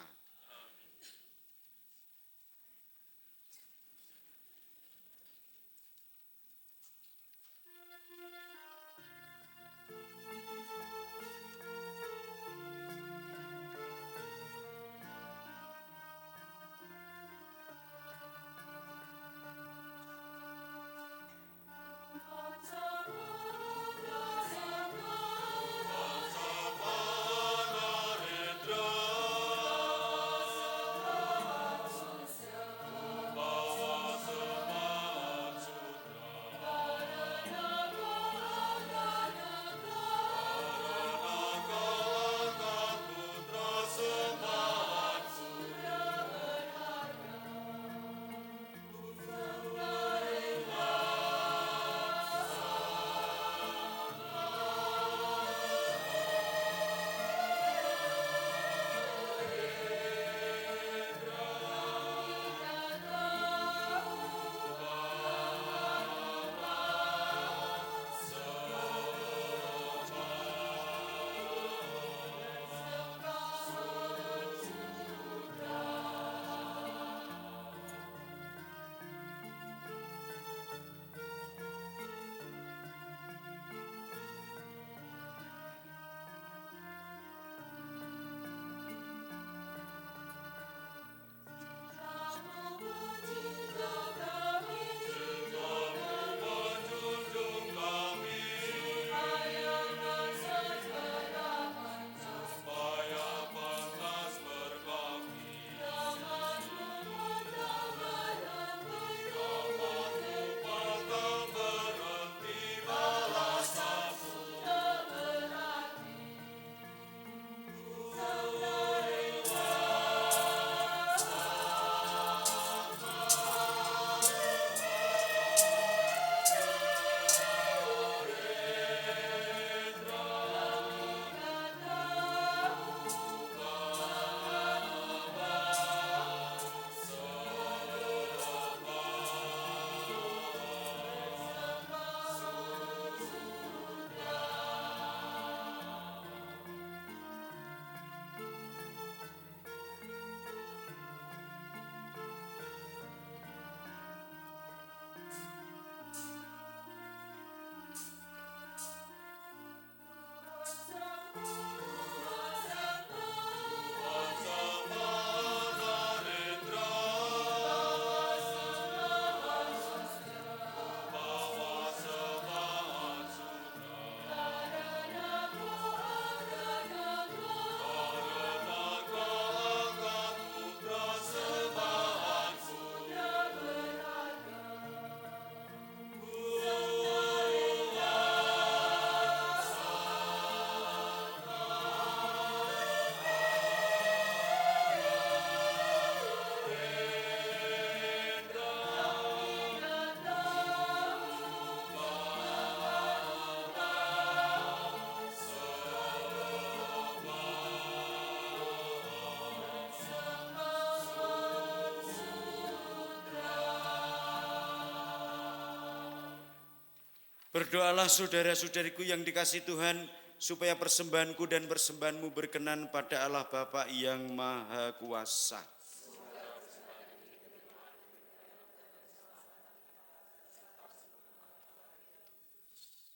Berdoalah saudara-saudariku yang dikasihi Tuhan, supaya persembahanku dan persembahanmu berkenan pada Allah Bapa yang Maha Kuasa.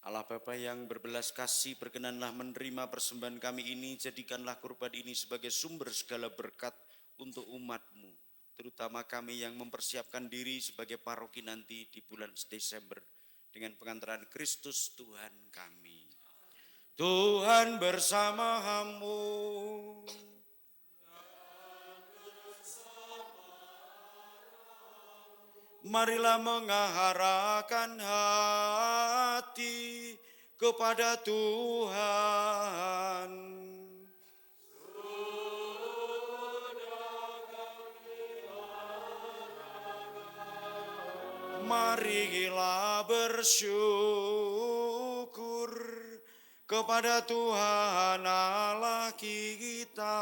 Allah Bapa yang berbelas kasih, berkenanlah menerima persembahan kami ini, jadikanlah kurban ini sebagai sumber segala berkat untuk umat-Mu, terutama kami yang mempersiapkan diri sebagai paroki nanti di bulan Desember, dengan pengantaran Kristus Tuhan kami. Tuhan bersama-Mu. Marilah mengarahkan hati kepada Tuhan. Marilah bersyukur kepada Tuhan Allah kita.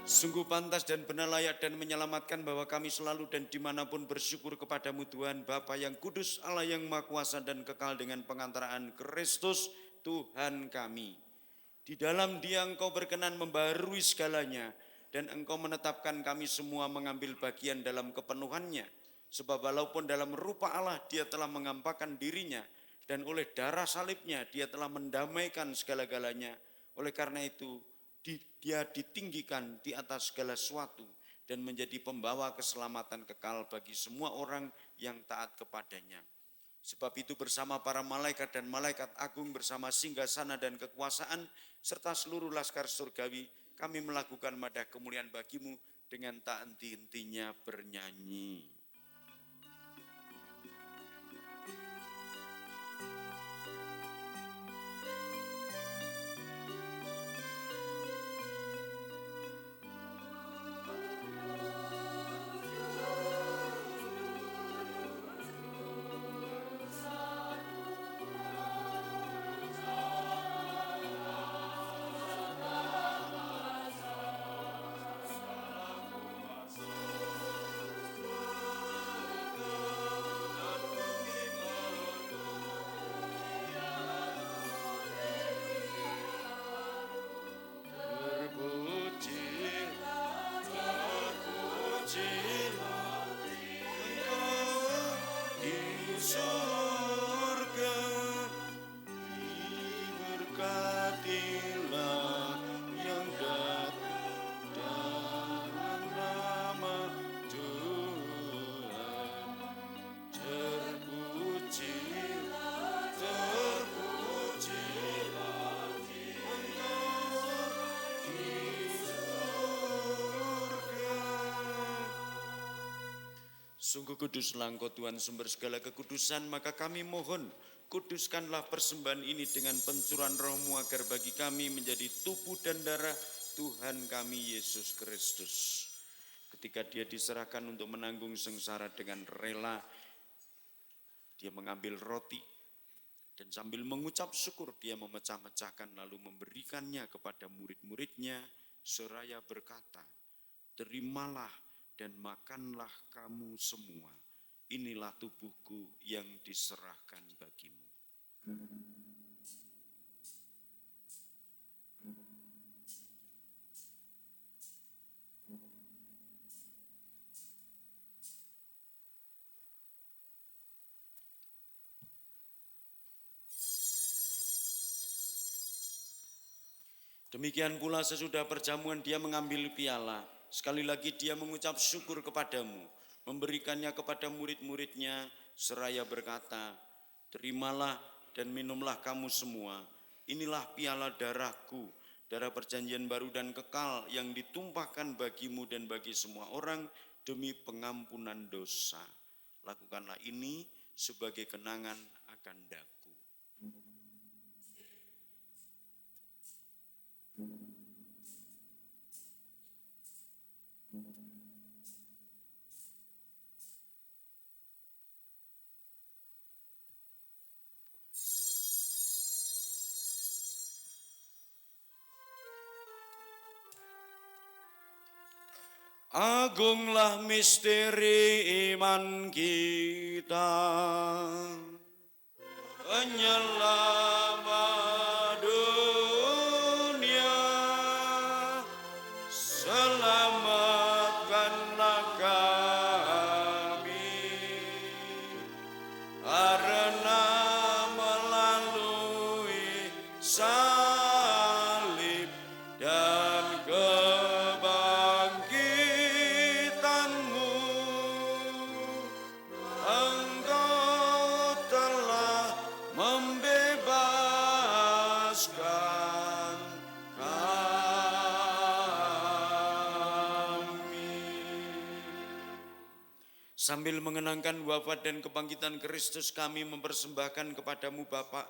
Sungguh pantas dan benar layak dan menyelamatkan bahwa kami selalu dan dimanapun bersyukur kepadamu Tuhan Bapa yang kudus, Allah yang maha kuasa dan kekal, dengan pengantaraan Kristus Tuhan kami. Di dalam Dia Engkau berkenan membarui segalanya, dan Engkau menetapkan kami semua mengambil bagian dalam kepenuhannya. Sebab walaupun dalam rupa Allah Dia telah mengampakkan dirinya, dan oleh darah salibnya Dia telah mendamaikan segala-galanya. Oleh karena itu Dia ditinggikan di atas segala sesuatu dan menjadi pembawa keselamatan kekal bagi semua orang yang taat kepadanya. Sebab itu bersama para malaikat dan malaikat agung, bersama singgasana dan kekuasaan, serta seluruh laskar surgawi, kami melakukan madah kemuliaan bagimu dengan tak henti-hentinya bernyanyi. Sungguh kuduslah Engkau Tuhan, sumber segala kekudusan, maka kami mohon, kuduskanlah persembahan ini dengan pencurahan Roh-Mu, agar bagi kami menjadi tubuh dan darah Tuhan kami Yesus Kristus. Ketika Dia diserahkan untuk menanggung sengsara dengan rela, Dia mengambil roti dan sambil mengucap syukur Dia memecah-mecahkan lalu memberikannya kepada murid-muridnya, seraya berkata, "Terimalah dan makanlah kamu semua, inilah tubuhku yang diserahkan bagimu." Demikian pula sesudah perjamuan Dia mengambil piala. Sekali lagi Dia mengucap syukur kepadamu, memberikannya kepada murid-muridnya, seraya berkata, "Terimalah dan minumlah kamu semua, inilah piala darahku, darah perjanjian baru dan kekal yang ditumpahkan bagimu dan bagi semua orang demi pengampunan dosa. Lakukanlah ini sebagai kenangan akan daku." Agunglah misteri iman kita, penyelamat dunia, selamatkanlah kami, karena melalui salib dan kebangkitan-Mu, Engkau telah membebaskan kami. Sambil mengenangkan wafat dan kebangkitan Kristus, kami mempersembahkan kepadamu Bapa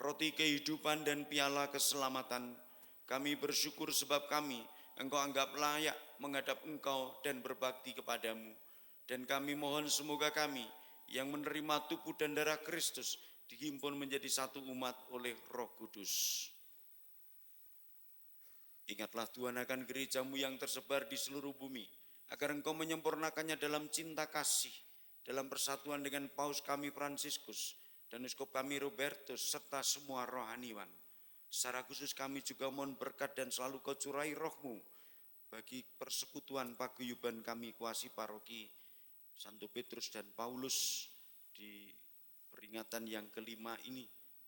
roti kehidupan dan piala keselamatan. Kami bersyukur sebab kami Engkau anggap layak menghadap Engkau dan berbakti kepadamu. Dan kami mohon semoga kami yang menerima tubuh dan darah Kristus dihimpun menjadi satu umat oleh Roh Kudus. Ingatlah Tuhan akan gerejamu yang tersebar di seluruh bumi, agar Engkau menyempurnakannya dalam cinta kasih, dalam persatuan dengan Paus kami Fransiskus dan Uskup kami Robertus, serta semua rohaniwan. Secara khusus kami juga mohon berkat dan selalu Kau curahi Roh-Mu bagi persekutuan paguyuban kami kuasi paroki Santo Petrus dan Paulus di peringatan yang kelima ini,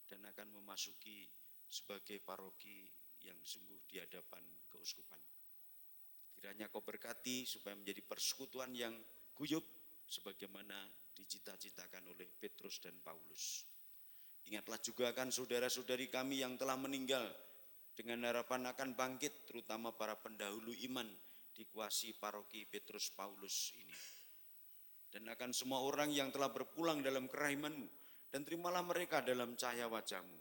dan akan memasuki sebagai paroki yang sungguh di hadapan keuskupan. Kiranya Kau berkati supaya menjadi persekutuan yang guyup sebagaimana dicita-citakan oleh Petrus dan Paulus. Ingatlah juga akan saudara-saudari kami yang telah meninggal dengan harapan akan bangkit, terutama para pendahulu iman di kuasi paroki Petrus Paulus ini. Dan akan semua orang yang telah berpulang dalam kerahiman-Mu, dan terimalah mereka dalam cahaya wajah-Mu.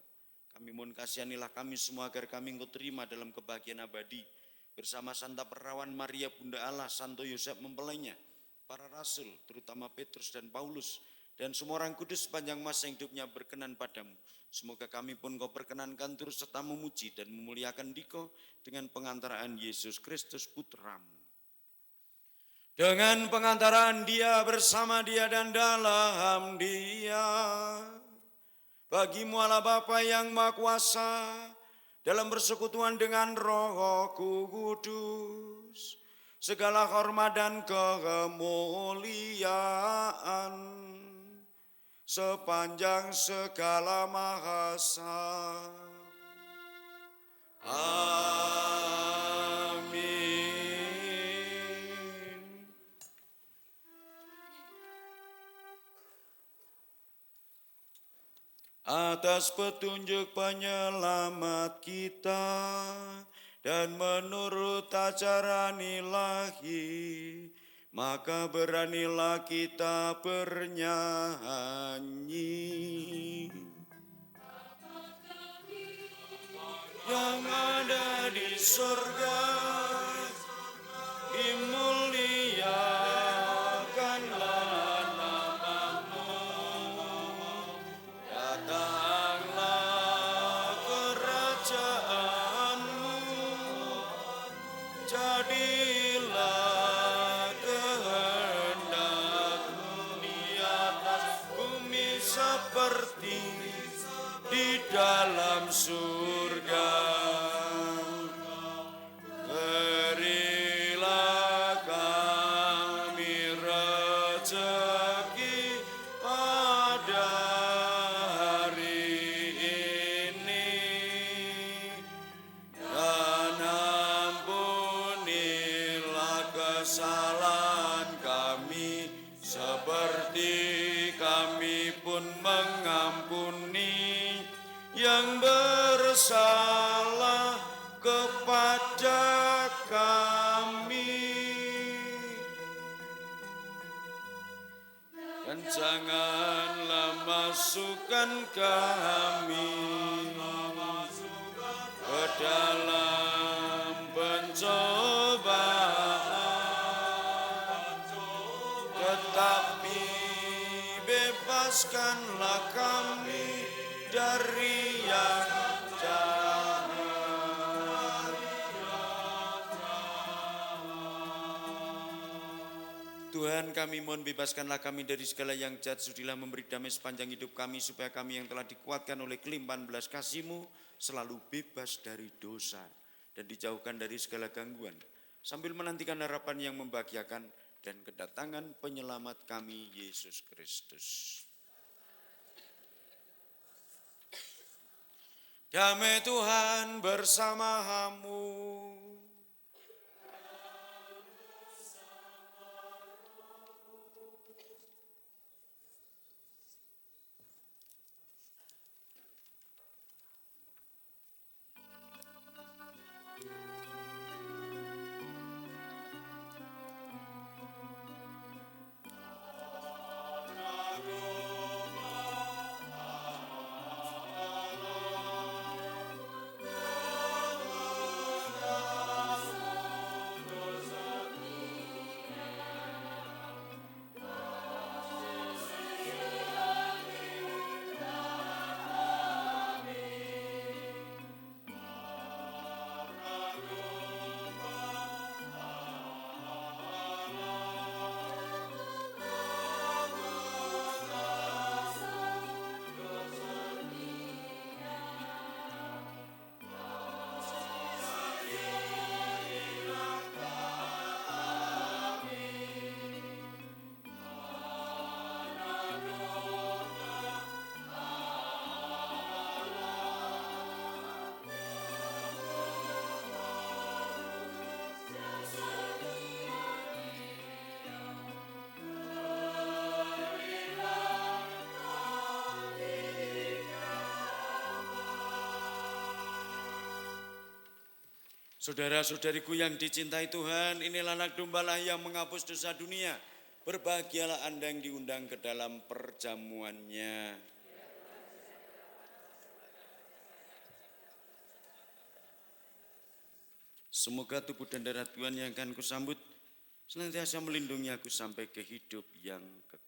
Kami mohon kasihanilah kami semua agar kami Engkau terima dalam kebahagiaan abadi bersama Santa Perawan Maria Bunda Allah, Santo Yosef mempelainya, para rasul, terutama Petrus dan Paulus, dan semua orang kudus sepanjang masa hidupnya berkenan padamu. Semoga kami pun Kau perkenankan turut serta memuji dan memuliakan Dikau dengan pengantaraan Yesus Kristus Putra-Mu. Dengan pengantaraan Dia, bersama Dia, dan dalam Dia, bagi-Mu Allah Bapa yang Maha Kuasa, dalam persekutuan dengan Roh Kudus, segala hormat dan kemuliaan sepanjang segala masa. Amin. Atas petunjuk penyelamat kita dan menurut ajaran ilahi, maka beranilah kita bernyanyi. Yang ada di surga, dimuliakanlah nama-Mu. Datanglah kerajaan-Mu, jadilah kehendak-Mu di atas bumi seperti di dalam surga. Berilah kami rezeki pada hari ini, dan ampunilah kesalahan kami seperti kami pun mengampuni yang bersalah kepada kami. Dan janganlah masukkan kami ke dalam pencobaan, tetapi bebaskanlah kami dari yang jahat. Tuhan, kami mohon bebaskanlah kami dari segala yang jahat, sudilah memberi damai sepanjang hidup kami, supaya kami yang telah dikuatkan oleh kelimpahan belas kasih-Mu selalu bebas dari dosa dan dijauhkan dari segala gangguan, sambil menantikan harapan yang membahagiakan dan kedatangan penyelamat kami, Yesus Kristus. Damai Tuhan bersamamu. Saudara-saudariku yang dicintai Tuhan, inilah anak dombalah yang menghapus dosa dunia. Berbahagialah Anda yang diundang ke dalam perjamuannya. Semoga tubuh dan darah Tuhan yang akan kusambut senantiasa melindungi aku sampai ke hidup yang kekal.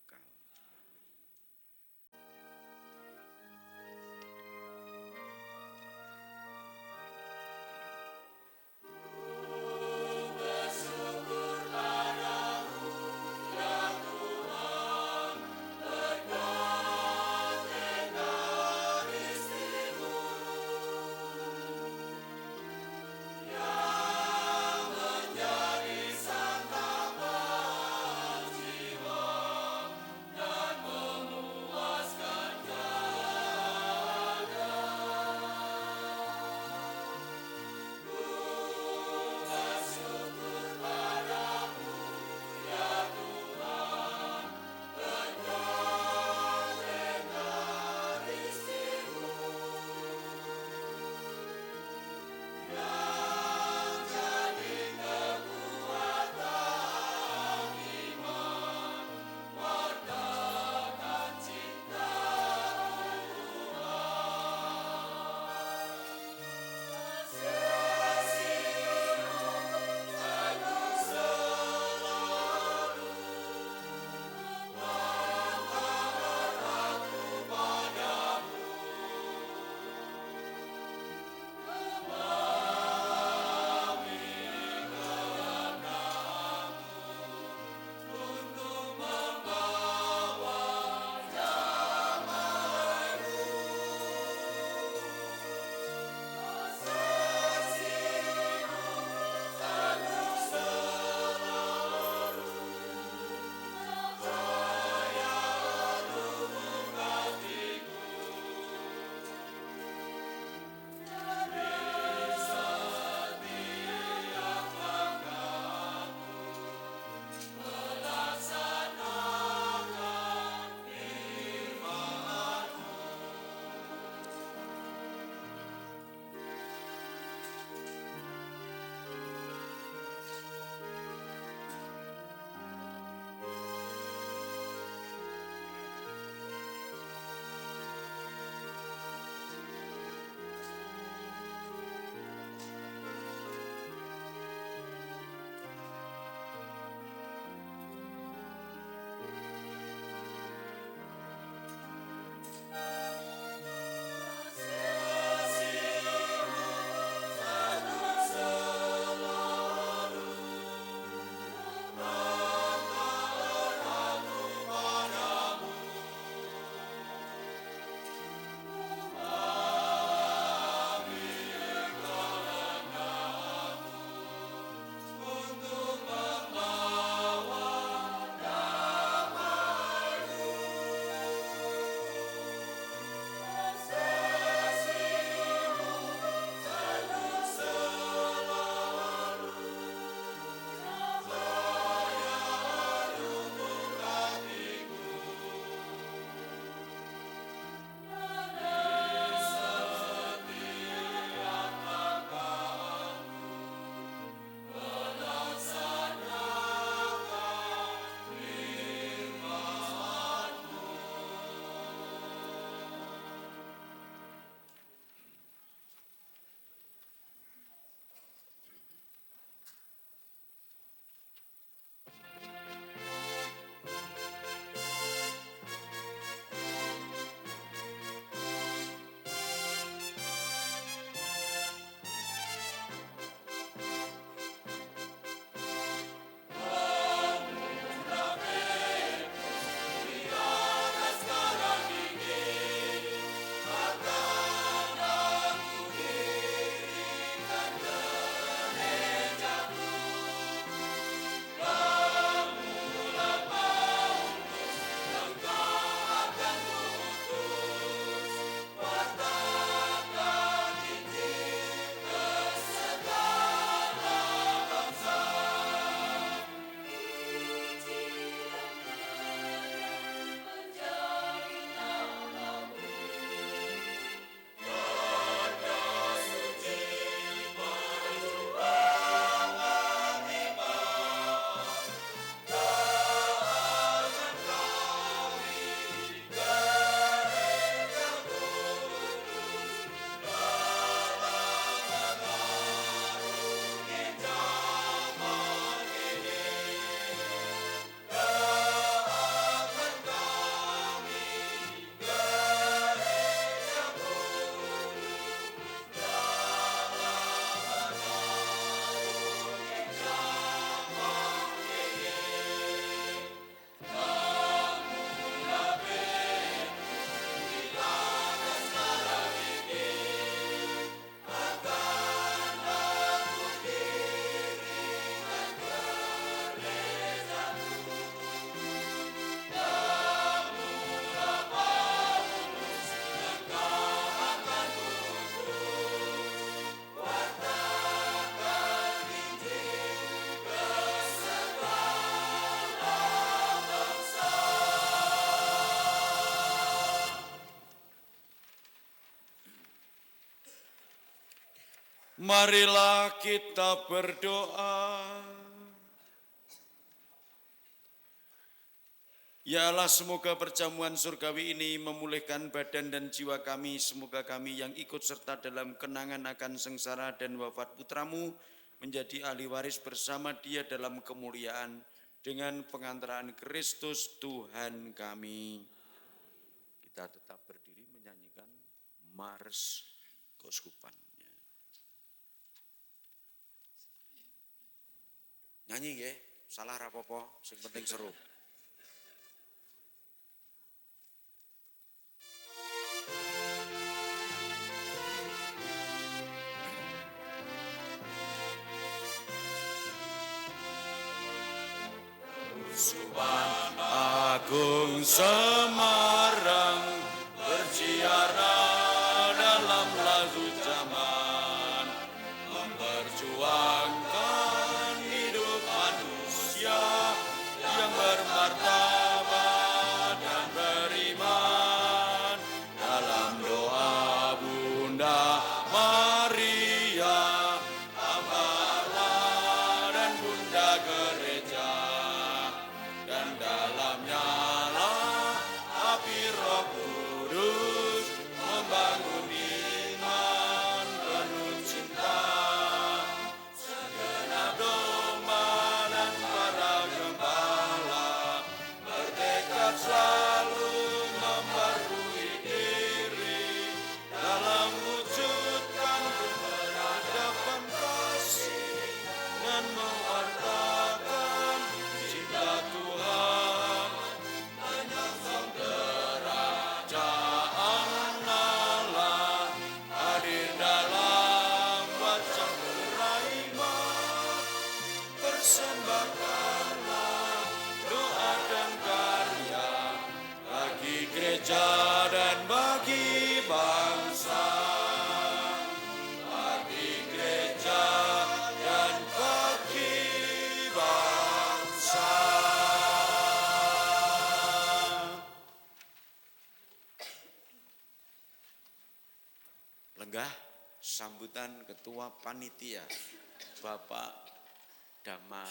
Marilah kita berdoa. Ya Allah, semoga perjamuan surgawi ini memulihkan badan dan jiwa kami. Semoga kami yang ikut serta dalam kenangan akan sengsara dan wafat putramu menjadi ahli waris bersama dia dalam kemuliaan dengan pengantaran Kristus Tuhan kami. Kita tetap berdiri menyanyikan Mars Keuskupan. Nyanyi ya, salah rapopo, sing penting seru. Keuskupan Agung Semarang berziarah dalam lagu zaman, memperjuangkan hidup manusia yang bermartabat dan beriman. Dalam doa Bunda Maria, Hamba Allah dan Bunda Gereja, dan dalam nyala api Roh Kudus membangun iman penuh cinta. Segenap domba dan para gembala bertekad selalu memperbarui diri dalam wujudkan peradaban kasih dan mewartakan cinta Tuhan. Menyambung kerajaan Allah hadir dalam wajah beriman. Persembahkanlah doa dan karya bagi gereja dan bagi bangsa. Bagi gereja dan bagi bangsa. Lenggah sambutan Ketua Panitia Bapak Dama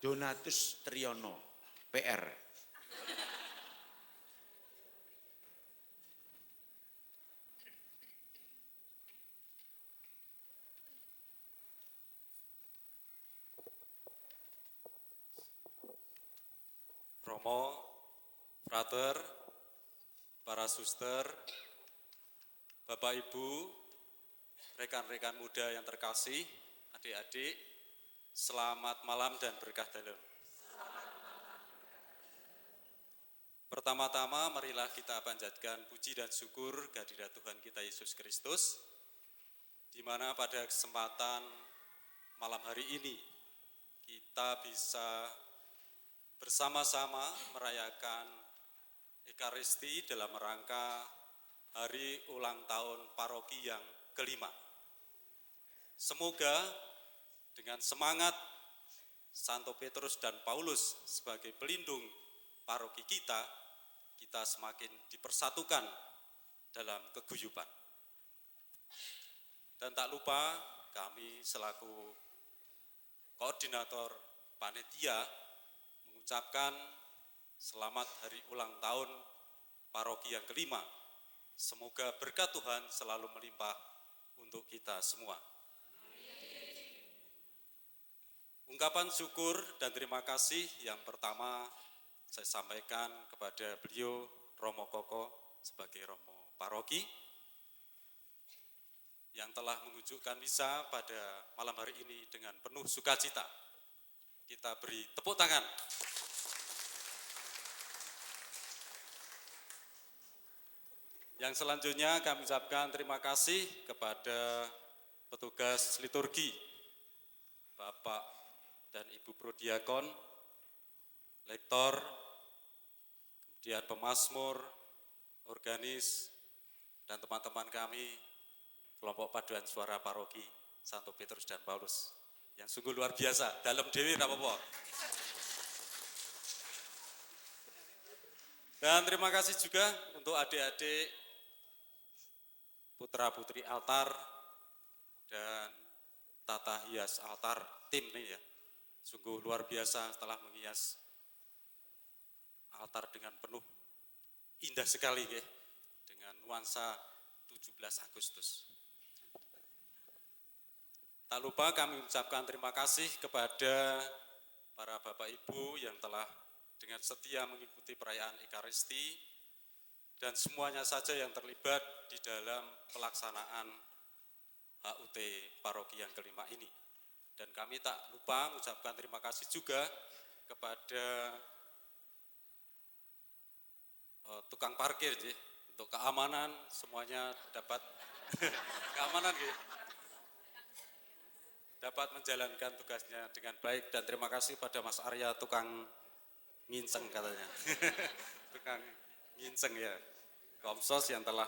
Donatus Triyono PR. Romo, frater, para suster, Bapak Ibu, rekan-rekan muda yang terkasih, adik-adik, selamat malam dan berkah dalam. Pertama-tama marilah kita panjatkan puji dan syukur kehadirat Tuhan kita Yesus Kristus, di mana pada kesempatan malam hari ini kita bisa bersama-sama merayakan Ekaristi dalam rangka hari ulang tahun paroki yang kelima. Semoga dengan semangat Santo Petrus dan Paulus sebagai pelindung paroki kita semakin dipersatukan dalam keguyuban. Dan tak lupa kami selaku koordinator panitia mengucapkan selamat hari ulang tahun paroki yang kelima. Semoga berkat Tuhan selalu melimpah untuk kita semua. Ungkapan syukur dan terima kasih yang pertama saya sampaikan kepada beliau Romo Koko sebagai Romo Paroki yang telah mengunjukkan misa pada malam hari ini dengan penuh sukacita. Kita beri tepuk tangan. Yang selanjutnya kami ucapkan terima kasih kepada petugas liturgi, Bapak dan Ibu Prodiakon, lektor, kemudian pemazmur, organis, dan teman-teman kami, kelompok paduan suara paroki Santo Petrus dan Paulus, yang sungguh luar biasa, dalam dewi apa-apa. Dan terima kasih juga untuk adik-adik putra-putri altar, dan tata hias altar tim nih ya. Sungguh luar biasa setelah menghias altar dengan penuh indah sekali ya, dengan nuansa 17 Agustus. Tak lupa kami ucapkan terima kasih kepada para Bapak Ibu yang telah dengan setia mengikuti perayaan Ekaristi dan semuanya saja yang terlibat di dalam pelaksanaan HUT Paroki yang kelima ini. Dan kami tak lupa mengucapkan terima kasih juga kepada tukang parkir untuk keamanan semuanya dapat keamanan dapat menjalankan tugasnya dengan baik, dan terima kasih pada Mas Arya tukang nginceng katanya. Tukang nginceng ya, Komsos yang telah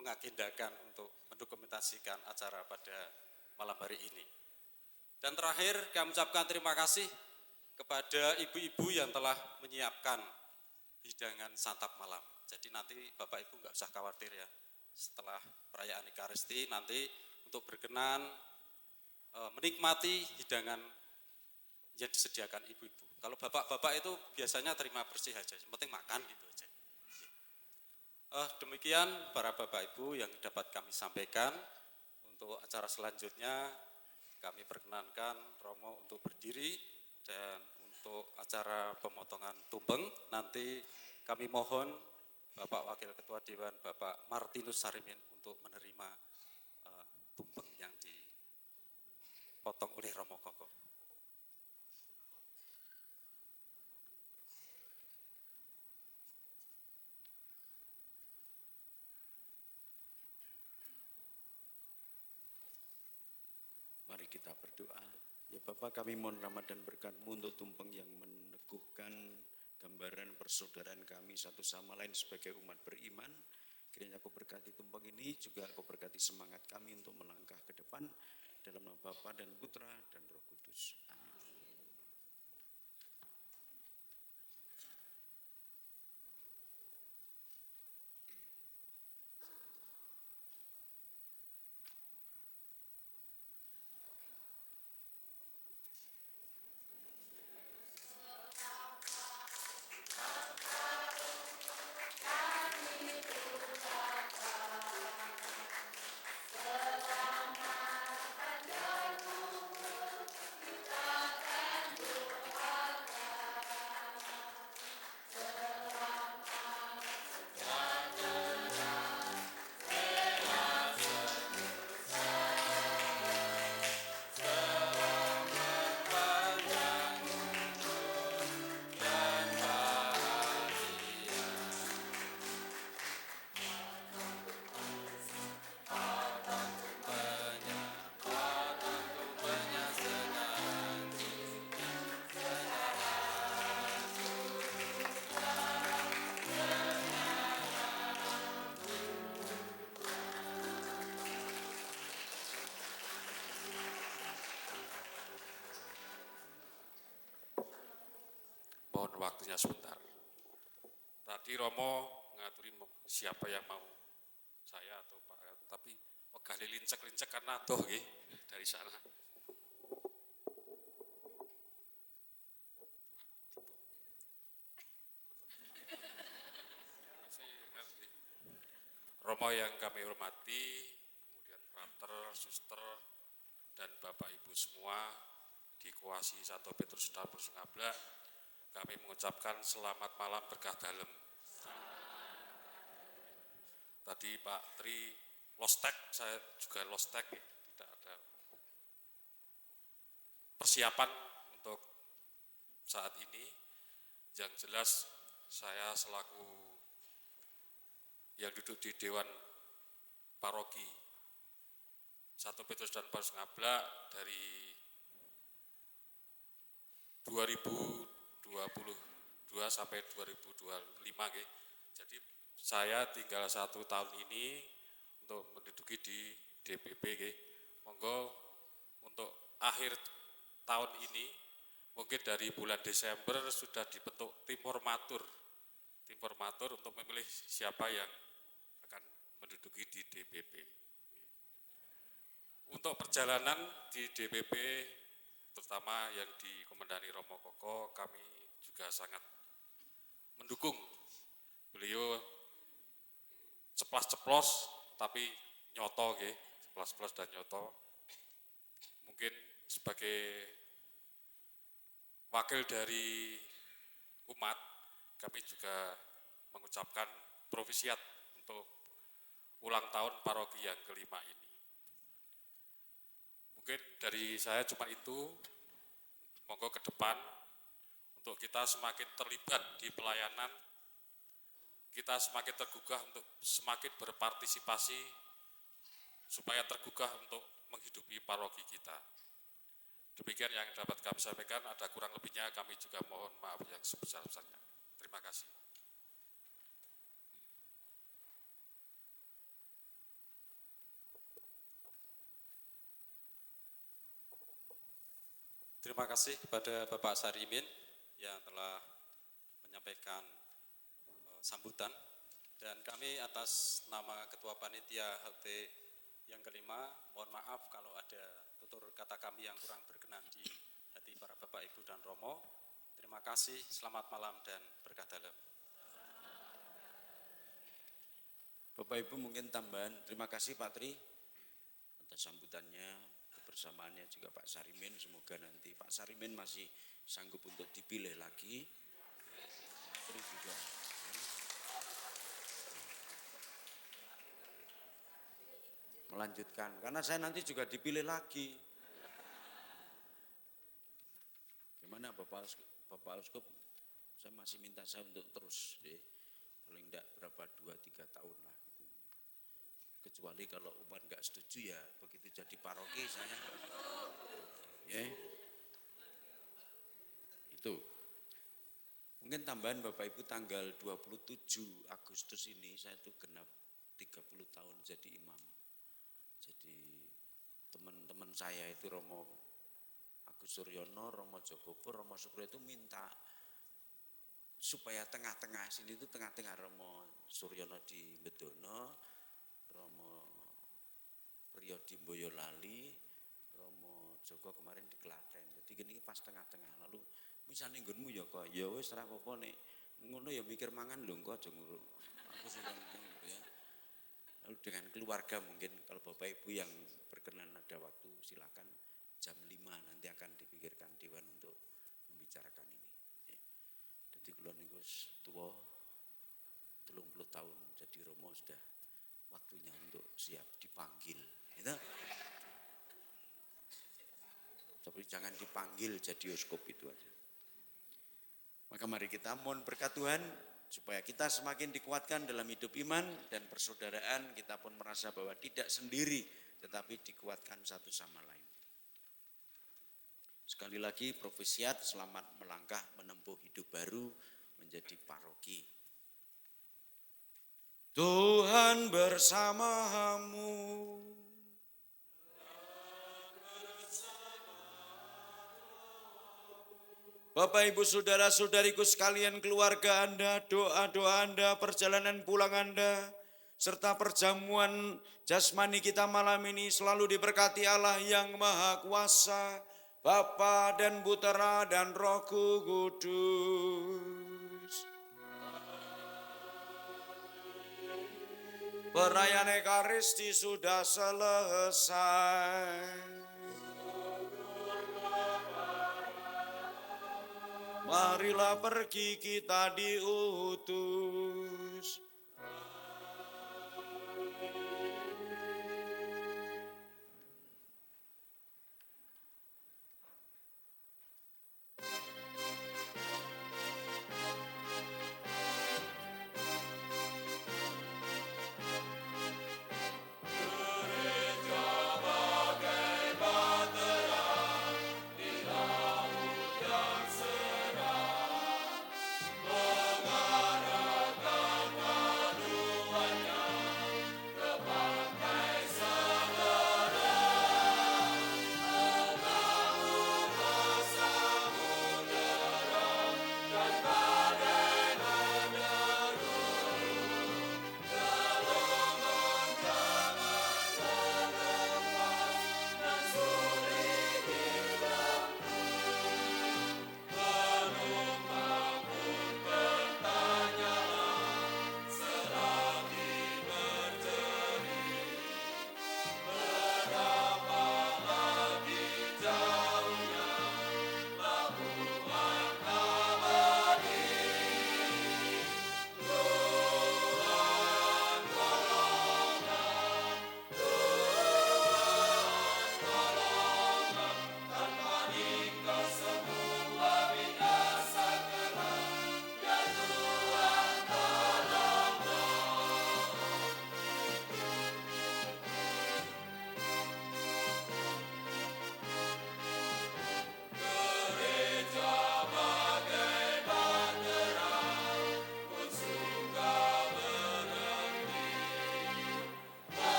mengagendakan untuk mendokumentasikan acara pada malam hari ini. Dan terakhir kami ucapkan terima kasih kepada ibu-ibu yang telah menyiapkan hidangan santap malam. Jadi nanti Bapak Ibu nggak usah khawatir ya, setelah perayaan Ekaristi nanti untuk berkenan menikmati hidangan yang disediakan ibu-ibu. Kalau bapak-bapak itu biasanya terima bersih aja, yang penting makan gitu aja. Demikian para bapak ibu yang dapat kami sampaikan. Untuk acara selanjutnya kami perkenankan Romo untuk berdiri, dan untuk acara pemotongan tumpeng nanti kami mohon Bapak Wakil Ketua Dewan Bapak Martinus Sarimin untuk menerima tumpeng yang dipotong oleh Romo Koko. Mari kita berdoa. Ya Bapak, kami mohon rahmat dan berkat-Mu untuk tumpeng yang meneguhkan gambaran persaudaraan kami satu sama lain sebagai umat beriman. Kiranya Kau berkati tumpeng ini, juga Kau berkati semangat kami untuk melangkah ke depan dalam nama Bapa dan Putra dan Roh Kudus. Amin. Mohon waktunya sebentar. Tadi Romo ngaturi siapa yang mau saya atau Pak, tapi wegah lincek-lincek karena doh dari sana. Romo yang kami hormati, kemudian frater, suster, dan Bapak Ibu semua di Koasi Santo Petrus Dapur Sungablak, kami mengucapkan selamat malam berkah dalem. Tadi Pak Tri lostek, saya juga lostek, tidak ada persiapan untuk saat ini. Yang jelas saya selaku yang duduk di Dewan Paroki Santo Petrus dan Paus Sungablak dari 2022 sampai 2025. Jadi saya tinggal 1 tahun ini untuk menduduki di DPP. Monggo untuk akhir tahun ini, mungkin dari bulan Desember sudah dibentuk tim formatur untuk memilih siapa yang akan menduduki di DPP. Untuk perjalanan di DPP, terutama yang dikomandani Romo Koko, kami juga sangat mendukung. Beliau ceplas-ceplos tapi nyoto, ceplas-ceplos dan nyoto. Mungkin sebagai wakil dari umat, kami juga mengucapkan provisiat untuk ulang tahun paroki yang kelima ini. Mungkin dari saya cuma itu, monggo ke depan untuk kita semakin terlibat di pelayanan, kita semakin tergugah untuk semakin berpartisipasi, supaya tergugah untuk menghidupi paroki kita. Demikian yang dapat kami sampaikan, ada kurang lebihnya kami juga mohon maaf yang sebesar-besarnya. Terima kasih. Terima kasih kepada Bapak Sarimin yang telah menyampaikan sambutan, dan kami atas nama Ketua Panitia HT yang kelima, mohon maaf kalau ada tutur kata kami yang kurang berkenan di hati para Bapak, Ibu, dan Romo. Terima kasih, selamat malam dan berkah dalam. Bapak Ibu mungkin tambahan, terima kasih Pak Tri atas sambutannya, kebersamaannya juga Pak Sarimin. Semoga nanti Pak Sarimin masih sanggup untuk dipilih lagi. Pak Tri juga. Melanjutkan, karena saya nanti juga dipilih lagi. Gimana Bapak Uskup? Saya masih minta saya untuk terus, paling enggak berapa 2-3 tahun lah. Kecuali kalau umat nggak setuju ya begitu jadi paroki saya. Ya. Itu. Mungkin tambahan Bapak Ibu, tanggal 27 Agustus ini saya tuh genap 30 tahun jadi imam. Jadi teman-teman saya itu Romo Agus Suryono, Romo Jogopur, Romo Sukro itu minta supaya tengah-tengah sini itu tengah-tengah Romo Suryono di Bedono, Romo Priyo di Boyolali, Romo Joko kemarin di Klaten. Jadi gini pas tengah-tengah. Lalu misalnya nggonmu ya kok, ya wis ora apa-apa nek ngono ya mikir mangan lho kok aja nguruk. Aku sudah gitu ya. Lalu dengan keluarga mungkin kalau Bapak Ibu yang berkenan ada waktu silakan jam 5 nanti akan dipikirkan Dewan untuk membicarakan ini. Jadi kula niku wis tuwa 30 tahun jadi Romo, sudah waktunya untuk siap dipanggil, gitu. Tapi jangan dipanggil jadi uskup itu aja. Maka mari kita mohon berkat Tuhan supaya kita semakin dikuatkan dalam hidup iman dan persaudaraan. Kita pun merasa bahwa tidak sendiri, tetapi dikuatkan satu sama lain. Sekali lagi provisiat, selamat melangkah menempuh hidup baru menjadi paroki. Tuhan bersamamu. Bapak Ibu saudara-saudariku sekalian, keluarga Anda, doa-doa Anda, perjalanan pulang Anda, serta perjamuan jasmani kita malam ini selalu diberkati Allah yang Maha Kuasa, Bapa dan Putera dan Roh Kudus. Perayaan Ekaristi sudah selesai. Marilah pergi kita diutus